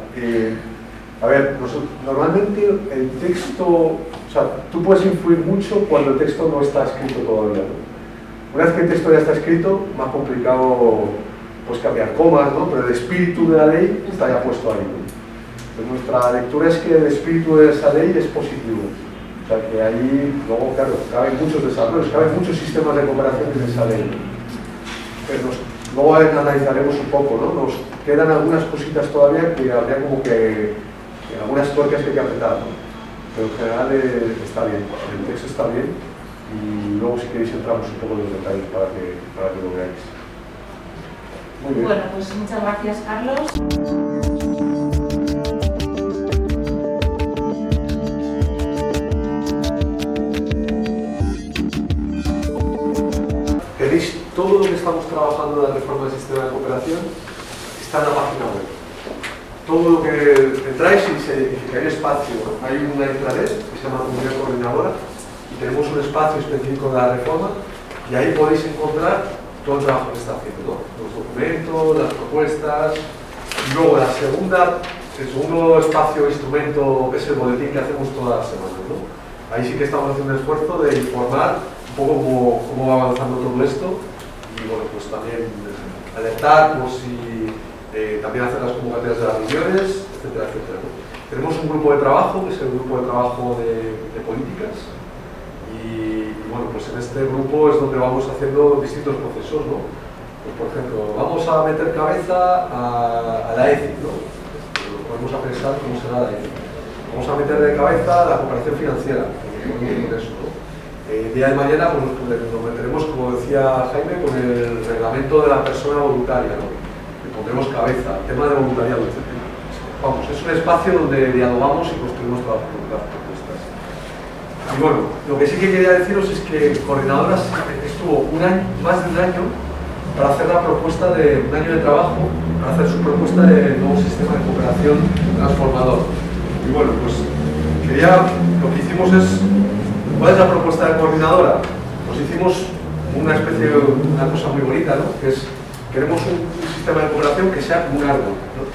A ver, normalmente el texto, o sea, tú puedes influir mucho cuando el texto no está escrito todavía, ¿no? Una vez que el texto ya está escrito, más complicado pues cambiar comas, ¿no? Pero el espíritu de la ley está ya puesto ahí, ¿no? Entonces, nuestra lectura es que el espíritu de esa ley es positivo. O sea, que ahí, luego, claro, caben muchos desarrollos, caben muchos sistemas de cooperación en esa ley, ¿no? Pero luego analizaremos un poco, ¿no? Nos quedan algunas cositas todavía que habría como que algunas tuercas que hay que apretar, ¿no? Pero en general está bien, el texto está bien y luego si queréis entramos un poco en los detalles para que lo veáis. Muy bien. Bueno, pues muchas gracias, Carlos. Tenéis todo lo que estamos trabajando en la reforma del sistema de cooperación, está en la página web. todo lo que entráis y se identifica el espacio. Hay una intranet que se llama Comunidad Coordinadora y tenemos un espacio específico de la reforma y ahí podéis encontrar todo el trabajo que está haciendo, ¿no? Los documentos, las propuestas. Y luego el segundo espacio, instrumento, es el boletín que hacemos todas las semanas, ¿no? Ahí sí que estamos haciendo un esfuerzo de informar un poco cómo va avanzando todo esto y bueno, pues también alertar por si también hacer las convocatorias de las reuniones, etcétera, etcétera, ¿no? Tenemos un grupo de trabajo, que es el grupo de trabajo de políticas y bueno, pues en este grupo es donde vamos haciendo distintos procesos, ¿no? Pues por ejemplo, vamos a meter cabeza a la ECI, ¿no? Vamos a pensar cómo será la ECI. Vamos a meter de cabeza la cooperación financiera, eso, ¿no? El día de mañana pues, nos meteremos, como decía Jaime, con el reglamento de la persona voluntaria, ¿no? Le pondremos cabeza, el tema de voluntariado, etc. Vamos, es un espacio donde dialogamos y construimos todas las propuestas. Y bueno, lo que sí que quería deciros es que Coordinadoras estuvo más de un año para hacer la propuesta de un año de trabajo, para hacer su propuesta de nuevo sistema de cooperación transformador. Y bueno, pues lo que hicimos es, ¿cuál es la propuesta de Coordinadora? Pues hicimos una cosa muy bonita, ¿no? Que es, queremos un sistema de cooperación que sea como un árbol, ¿no?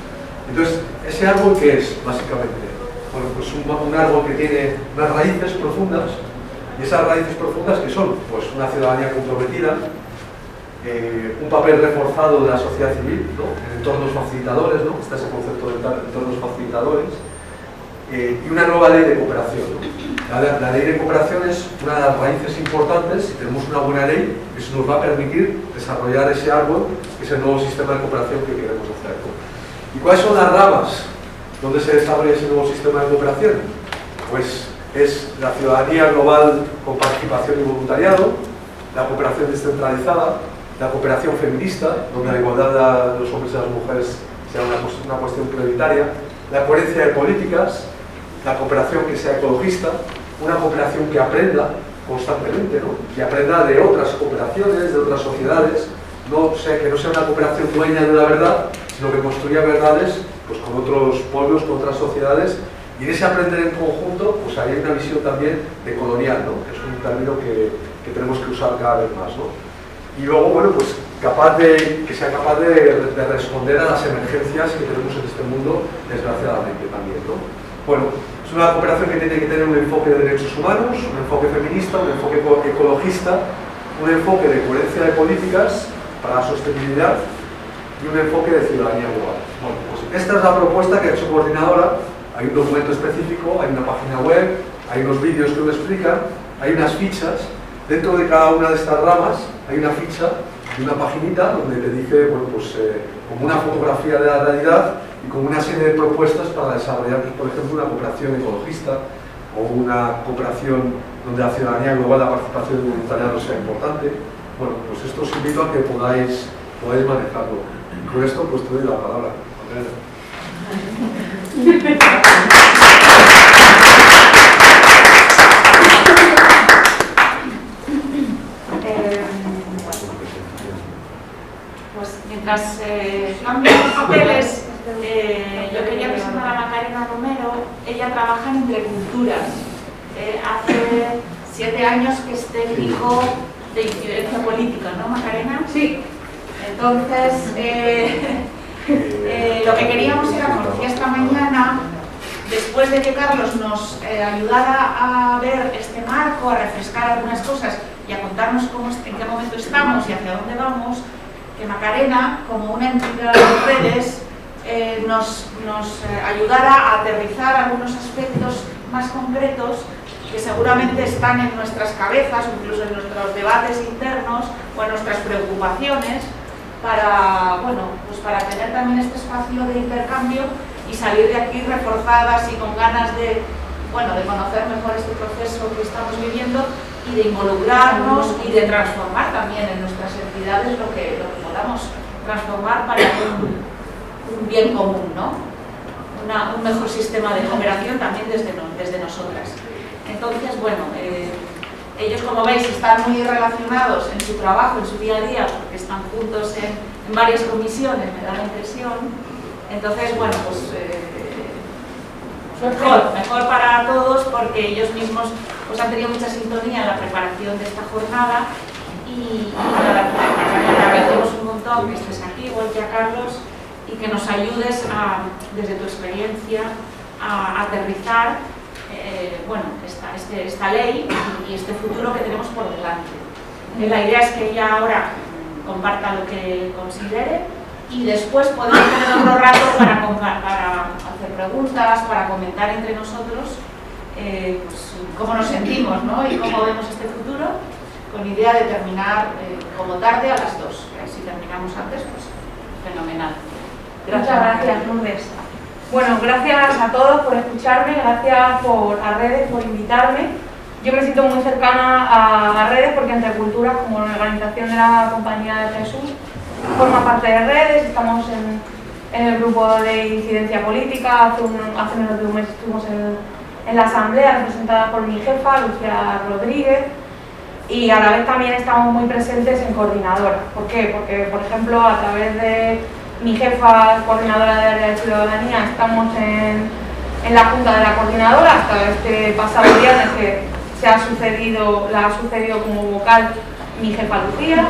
Entonces, ¿ese árbol qué es, básicamente? Bueno, pues un árbol que tiene unas raíces profundas, y esas raíces profundas, ¿qué son? Pues una ciudadanía comprometida, un papel reforzado de la sociedad civil, ¿no? En entornos facilitadores, ¿no? Está ese concepto de entornos facilitadores, y una nueva ley de cooperación, ¿no? La ley de cooperación es una de las raíces importantes. Si tenemos una buena ley, eso nos va a permitir desarrollar ese árbol, que es el nuevo sistema de cooperación que queremos hacer, ¿no? ¿Y cuáles son las ramas donde se desarrolla ese nuevo sistema de cooperación? Pues es la ciudadanía global con participación y voluntariado, la cooperación descentralizada, la cooperación feminista, donde la igualdad de los hombres y las mujeres sea una cuestión prioritaria, la coherencia de políticas, la cooperación que sea ecologista, una cooperación que aprenda constantemente, ¿no? Que aprenda de otras cooperaciones, de otras sociedades, que no sea una cooperación dueña de la verdad, sino que construya verdades pues, con otros pueblos, con otras sociedades, y en ese aprender en conjunto, pues hay una visión también de colonial, ¿no? Que es un término que tenemos que usar cada vez más, ¿no? Y luego, bueno, pues que sea capaz de responder a las emergencias que tenemos en este mundo, desgraciadamente también, ¿no? Bueno, es una cooperación que tiene que tener un enfoque de derechos humanos, un enfoque feminista, un enfoque ecologista, un enfoque de coherencia de políticas para la sostenibilidad y un enfoque de ciudadanía global. Bueno, pues esta es la propuesta que ha hecho Coordinadora. Hay un documento específico, hay una página web, hay unos vídeos que lo explican, hay unas fichas. Dentro de cada una de estas ramas hay una ficha y una paginita donde te dice, bueno, pues como una fotografía de la realidad y con una serie de propuestas para desarrollar, pues, por ejemplo, una cooperación ecologista o una cooperación donde la ciudadanía global, la participación del voluntariado sea importante. Bueno, pues esto os invito a que podáis manejarlo. Y con esto, pues te doy la palabra. Pues mientras cambian los papeles, yo quería presentar a Macarena Romero. Ella trabaja en Interculturas. Hace 7 años que es técnico de incidencia política, ¿no, Macarena? Sí. Entonces, lo que queríamos era, como decía esta mañana, después de que Carlos nos ayudara a ver este marco, a refrescar algunas cosas y a contarnos en qué momento estamos y hacia dónde vamos, que Macarena, como una entidad de redes, nos ayudara a aterrizar algunos aspectos más concretos que seguramente están en nuestras cabezas, incluso en nuestros debates internos o en nuestras preocupaciones, para tener también este espacio de intercambio y salir de aquí reforzadas y con ganas de conocer mejor este proceso que estamos viviendo y de involucrarnos y de transformar también en nuestras entidades lo que podamos transformar para un bien común, ¿no? Un mejor sistema de cooperación también desde nosotras. Entonces, bueno, ellos, como veis, están muy relacionados en su trabajo, en su día a día, porque están juntos en varias comisiones, me da la impresión. Entonces, bueno, pues mejor para todos, porque ellos mismos pues, han tenido mucha sintonía en la preparación de esta jornada y nada, te agradecemos un montón que estés aquí, igual que a Carlos, y que nos ayudes desde tu experiencia a aterrizar bueno, esta ley y este futuro que tenemos por delante. La idea es que ella ahora comparta lo que considere y después podemos tener otro rato para hacer preguntas, para comentar entre nosotros pues, cómo nos sentimos, ¿no? Y cómo vemos este futuro, con idea de terminar como tarde a las 2. Si terminamos antes, pues fenomenal. Muchas gracias, Lourdes. Bueno, gracias a todos por escucharme, gracias a Redes por invitarme. Yo me siento muy cercana a Redes porque Entre Culturas, como la organización de la Compañía de Jesús, forma parte de Redes. Estamos en el grupo de incidencia política. Hace menos de un mes estuvimos en la asamblea representada por mi jefa, Lucía Rodríguez, y a la vez también estamos muy presentes en coordinadora. ¿Por qué? Porque, por ejemplo, a través de mi jefa, coordinadora de área de ciudadanía, estamos en la junta de la coordinadora hasta este pasado viernes que la ha sucedido como vocal mi jefa Lucía.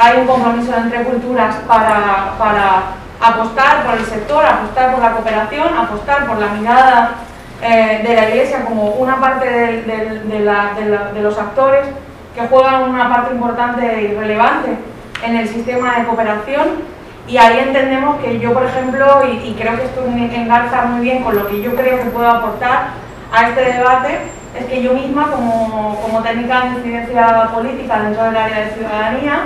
Hay un compromiso de Entre Culturas para apostar por el sector, apostar por la cooperación, apostar por la mirada de la Iglesia como una parte de los actores que juegan una parte importante y relevante en el sistema de cooperación. Y ahí entendemos que yo, por ejemplo, y creo que esto engarza muy bien con lo que yo creo que puedo aportar a este debate, es que yo misma, como técnica de incidencia política dentro del área de ciudadanía,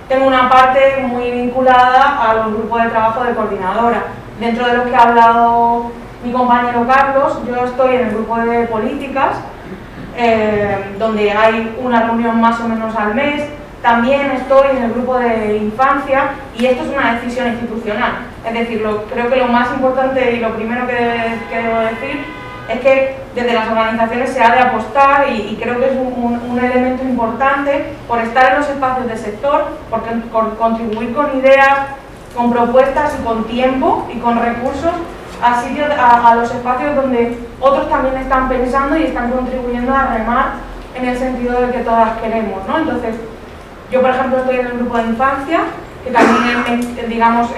tengo una parte muy vinculada a los grupos de trabajo de coordinadora. Dentro de los que ha hablado mi compañero Carlos, yo estoy en el grupo de políticas, donde hay una reunión más o menos al mes. También estoy en el grupo de infancia y esto es una decisión institucional. Es decir, creo que lo más importante y lo primero que debo decir es que desde las organizaciones se ha de apostar y creo que es un elemento importante por estar en los espacios del sector, por contribuir con ideas, con propuestas y con tiempo y con recursos a los espacios donde otros también están pensando y están contribuyendo a remar en el sentido de que todas queremos, ¿no? Entonces, yo, por ejemplo, estoy en el grupo de infancia, que también, digamos,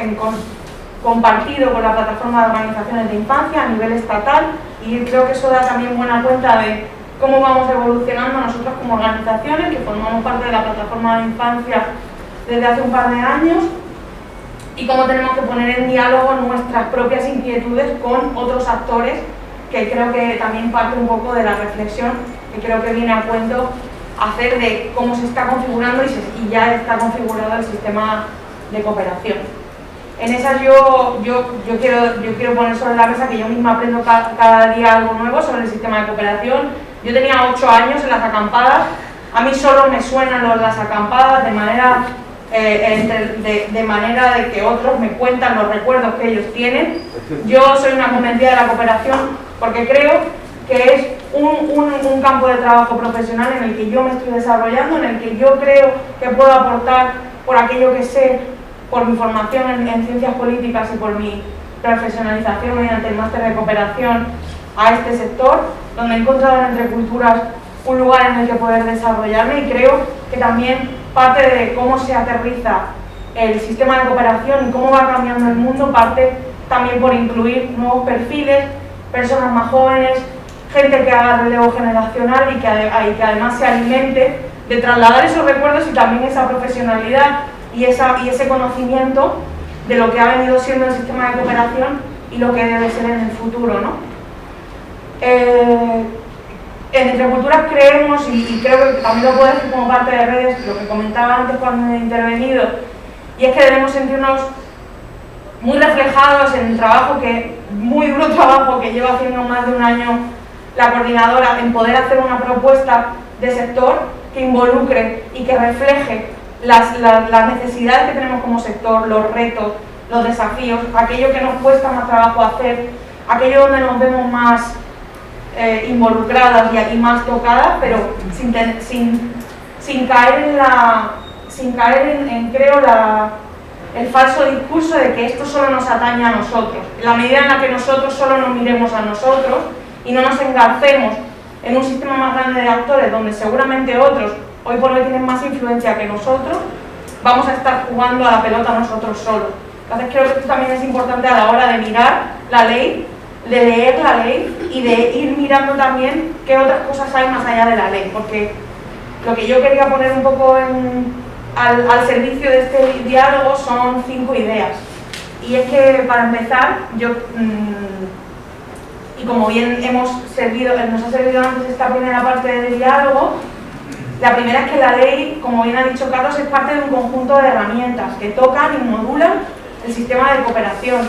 compartido con la plataforma de organizaciones de infancia a nivel estatal, y creo que eso da también buena cuenta de cómo vamos evolucionando nosotros como organizaciones, que formamos parte de la plataforma de infancia desde hace un par de años, y cómo tenemos que poner en diálogo nuestras propias inquietudes con otros actores, que creo que también parte un poco de la reflexión, que creo que viene a cuento hacer de cómo se está configurando y ya está configurado el sistema de cooperación. En esas yo quiero poner sobre la mesa que yo misma aprendo cada día algo nuevo sobre el sistema de cooperación. Yo tenía 8 años en las acampadas, a mí solo me suenan las acampadas de manera de que otros me cuentan los recuerdos que ellos tienen. Yo soy una convencida de la cooperación porque creo que es un campo de trabajo profesional en el que yo me estoy desarrollando, en el que yo creo que puedo aportar por aquello que sé, por mi formación en ciencias políticas y por mi profesionalización mediante el máster de cooperación a este sector, donde he encontrado en Entre Culturas un lugar en el que poder desarrollarme, y creo que también parte de cómo se aterriza el sistema de cooperación y cómo va cambiando el mundo parte también por incluir nuevos perfiles, personas más jóvenes, gente que haga relevo generacional y que además se alimente de trasladar esos recuerdos y también esa profesionalidad y ese conocimiento de lo que ha venido siendo el sistema de cooperación y lo que debe ser en el futuro, ¿no? En Entre Culturas creemos, y creo que también lo puedo decir como parte de Redes, lo que comentaba antes cuando he intervenido, y es que debemos sentirnos muy reflejados en el trabajo muy duro trabajo que lleva haciendo más de un año la coordinadora, en poder hacer una propuesta de sector que involucre y que refleje las necesidades que tenemos como sector, los retos, los desafíos, aquello que nos cuesta más trabajo hacer, aquello donde nos vemos más involucradas y más tocadas, pero sin caer en creo el falso discurso de que esto solo nos atañe a nosotros. En la medida en la que nosotros solo nos miremos a nosotros y no nos engarcemos en un sistema más grande de actores donde seguramente otros hoy por hoy tienen más influencia que nosotros, vamos a estar jugando a la pelota nosotros solos. Entonces creo que esto también es importante a la hora de mirar la ley, de leer la ley y de ir mirando también qué otras cosas hay más allá de la ley, porque lo que yo quería poner un poco al servicio de este diálogo son 5 ideas. Y es que, para empezar, y como bien nos ha servido antes esta primera parte del diálogo, la primera es que la ley, como bien ha dicho Carlos, es parte de un conjunto de herramientas que tocan y modulan el sistema de cooperación.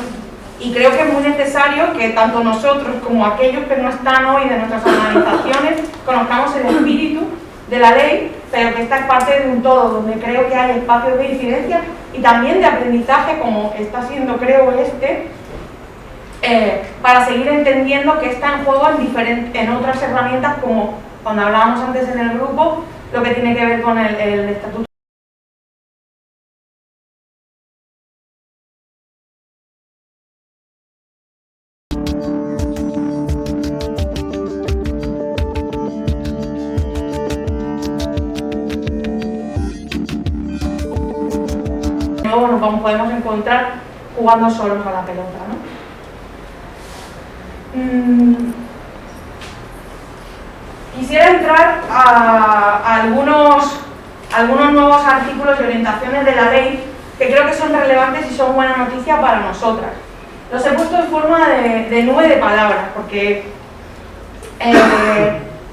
Y creo que es muy necesario que tanto nosotros como aquellos que no están hoy de nuestras organizaciones conozcamos el espíritu de la ley, pero que esta es parte de un todo, donde creo que hay espacios de incidencia y también de aprendizaje, como está siendo, creo, para seguir entendiendo que está en juego en otras herramientas, como cuando hablábamos antes en el grupo, lo que tiene que ver con el estatuto. Luego nos podemos encontrar jugando solos a la pelota, ¿no? Quisiera entrar a algunos nuevos artículos y orientaciones de la ley que creo que son relevantes y son buena noticia para nosotras. Los he puesto en forma de nube de palabras porque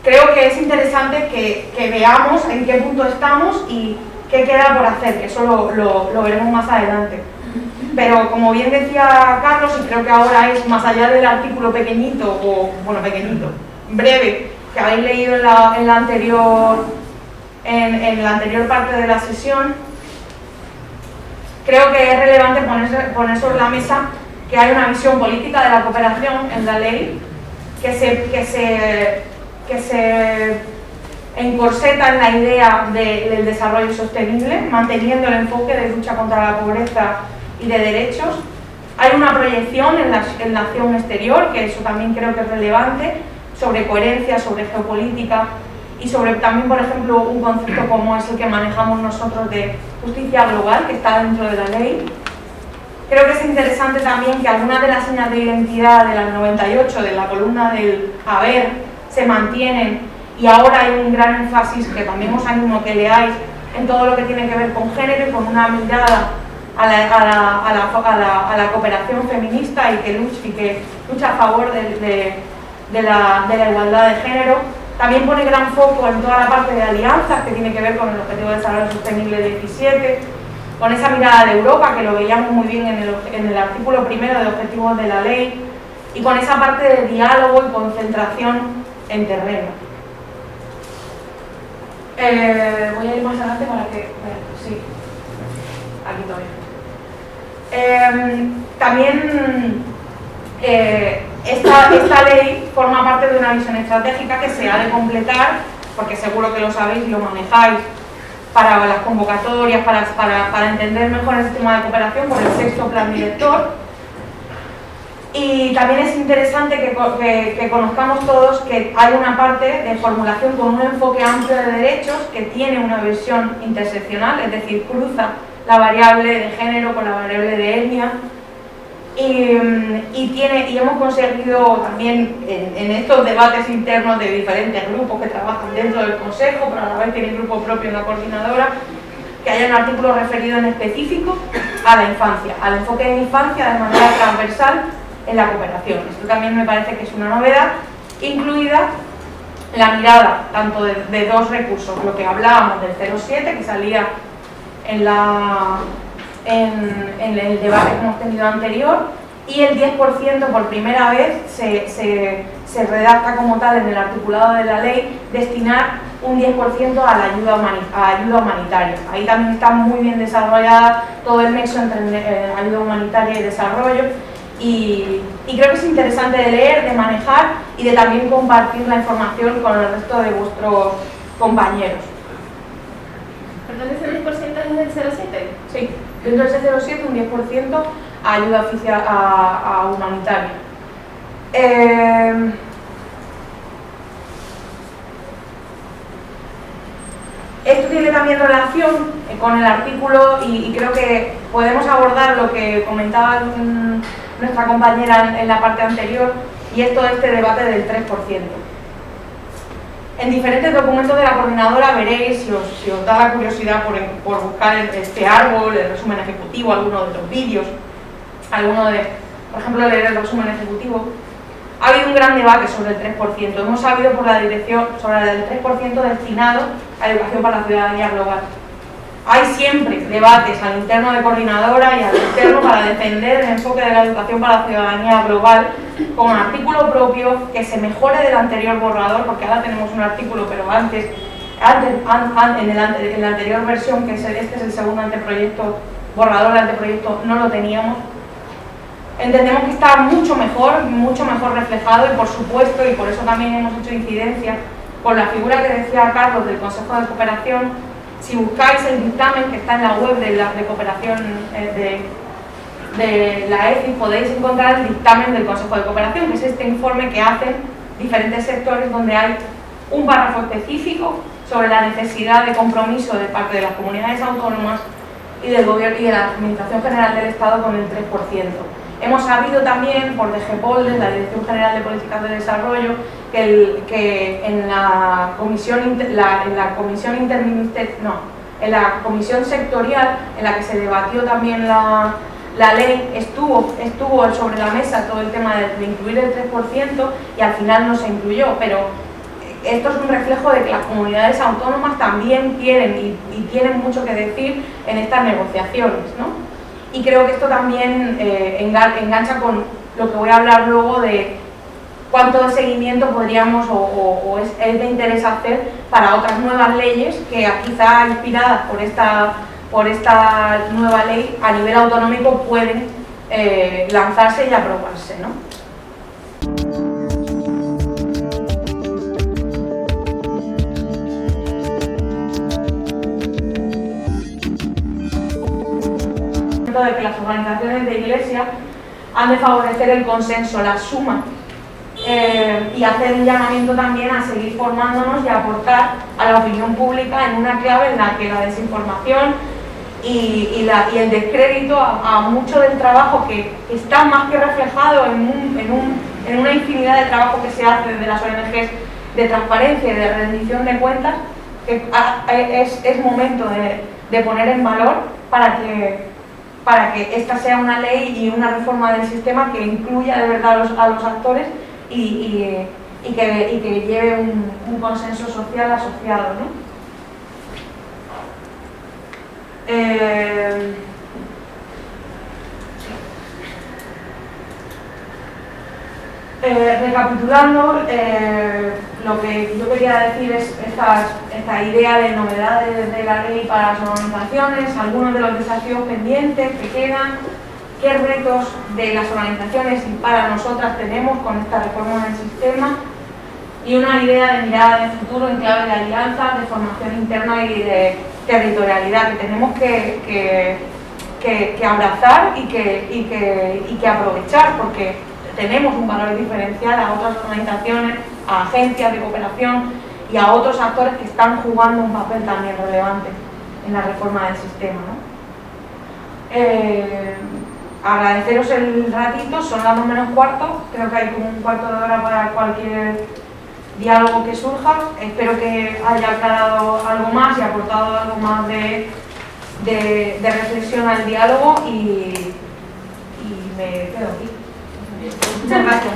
creo que es interesante que veamos en qué punto estamos y qué queda por hacer, que eso lo veremos más adelante. Pero como bien decía Carlos, y creo que ahora es más allá del artículo pequeñito, breve, que habéis leído en la anterior parte de la sesión, creo que es relevante poner sobre la mesa que hay una visión política de la cooperación en la ley que se encorseta en la idea del desarrollo sostenible, manteniendo el enfoque de lucha contra la pobreza y de derechos. Hay una proyección en la acción exterior, que eso también creo que es relevante, sobre coherencia, sobre geopolítica y sobre también, por ejemplo, un concepto como es el que manejamos nosotros de justicia global, que está dentro de la ley. Creo que es interesante también que algunas de las señas de identidad de las 98, de la columna del haber, se mantienen y ahora hay un gran énfasis que también os animo a que leáis en todo lo que tiene que ver con género y con una mirada a la cooperación feminista y que lucha a favor de la igualdad de género. También pone gran foco en toda la parte de alianzas que tiene que ver con el Objetivo de Desarrollo Sostenible 17, con esa mirada de Europa que lo veíamos muy bien en el artículo primero de Objetivos de la Ley, y con esa parte de diálogo y concentración en terreno. Voy a ir más adelante para que... sí, aquí todavía. También esta ley forma parte de una visión estratégica que se ha de completar, porque seguro que lo sabéis y lo manejáis, para las convocatorias, para entender mejor el sistema de cooperación, por el 6º plan director. Y también es interesante que conozcamos todos que hay una parte de formulación con un enfoque amplio de derechos que tiene una visión interseccional, es decir, cruza la variable de género con la variable de etnia, y hemos conseguido también en estos debates internos de diferentes grupos que trabajan dentro del Consejo, pero a la vez tienen grupo propio en la coordinadora, que haya un artículo referido en específico a la infancia, al enfoque de infancia de manera transversal en la cooperación. Esto también me parece que es una novedad, incluida la mirada tanto de dos recursos, lo que hablábamos del 0,7 que salía en el debate que hemos tenido anterior, y el 10% por primera vez se redacta como tal en el articulado de la ley, destinar un 10% a la ayuda humanitaria. Ahí también está muy bien desarrollada todo el nexo entre ayuda humanitaria y desarrollo, y creo que es interesante de leer, de manejar y de también compartir la información con el resto de vuestros compañeros. ¿Perdón, ese 10% es del 0,7? Sí. Dentro de ese 0,7 un 10% a ayuda oficial a humanitaria. Esto tiene también relación con el artículo y creo que podemos abordar lo que comentaba nuestra compañera en la parte anterior, y es todo este debate del 3%. En diferentes documentos de la coordinadora veréis, si os da la curiosidad por buscar este árbol, el resumen ejecutivo, alguno de los vídeos, por ejemplo, leer el resumen ejecutivo, ha habido un gran debate sobre el 3%. Hemos sabido por la dirección sobre el 3% destinado a educación para la ciudadanía global. Hay siempre debates al interno de coordinadora y al externo para defender el enfoque de la educación para la ciudadanía global con un artículo propio que se mejore del anterior borrador, porque ahora tenemos un artículo, pero en la anterior versión, que este es el segundo anteproyecto, borrador de anteproyecto, no lo teníamos. Entendemos que está mucho mejor reflejado y por supuesto, y por eso también hemos hecho incidencia con la figura que decía Carlos del Consejo de Cooperación. Si buscáis el dictamen que está en la web de cooperación de la EFI, podéis encontrar el dictamen del Consejo de Cooperación, que es este informe que hacen diferentes sectores, donde hay un párrafo específico sobre la necesidad de compromiso de parte de las comunidades autónomas y del Gobierno y de la Administración General del Estado con el 3%. Hemos sabido también por DGPOL, la Dirección General de Políticas de Desarrollo, que en la comisión sectorial en la que se debatió también la ley, estuvo sobre la mesa todo el tema de incluir el 3% y al final no se incluyó, pero esto es un reflejo de que las comunidades autónomas también quieren y tienen mucho que decir en estas negociaciones, ¿no? Y creo que esto también engancha con lo que voy a hablar luego de cuánto de seguimiento podríamos o es de interés hacer para otras nuevas leyes que quizá inspiradas por esta nueva ley a nivel autonómico pueden lanzarse y aprobarse, ¿no? De que las organizaciones de iglesia han de favorecer el consenso, la suma, y hacer un llamamiento también a seguir formándonos y a aportar a la opinión pública en una clave en la que la desinformación y el descrédito a mucho del trabajo que está más que reflejado en una infinidad de trabajo que se hace desde las ONGs de transparencia y de rendición de cuentas, que es momento de poner en valor para que esta sea una ley y una reforma del sistema que incluya de verdad a los actores y que lleve un consenso social asociado, ¿no? Recapitulando, lo que yo quería decir es esta idea de novedades de la ley para las organizaciones, algunos de los desafíos pendientes que quedan, qué retos de las organizaciones y para nosotras tenemos con esta reforma del sistema, y una idea de mirada de futuro en clave de alianzas, de formación interna y de territorialidad que tenemos que abrazar y que aprovechar, porque tenemos un valor diferencial a otras organizaciones, a agencias de cooperación y a otros actores que están jugando un papel también relevante en la reforma del sistema, ¿no? Agradeceros el ratito, son las 2:15, creo que hay como un cuarto de hora para cualquier diálogo que surja. Espero que haya aclarado algo más y aportado algo más de reflexión al diálogo y me quedo aquí. Muchas gracias.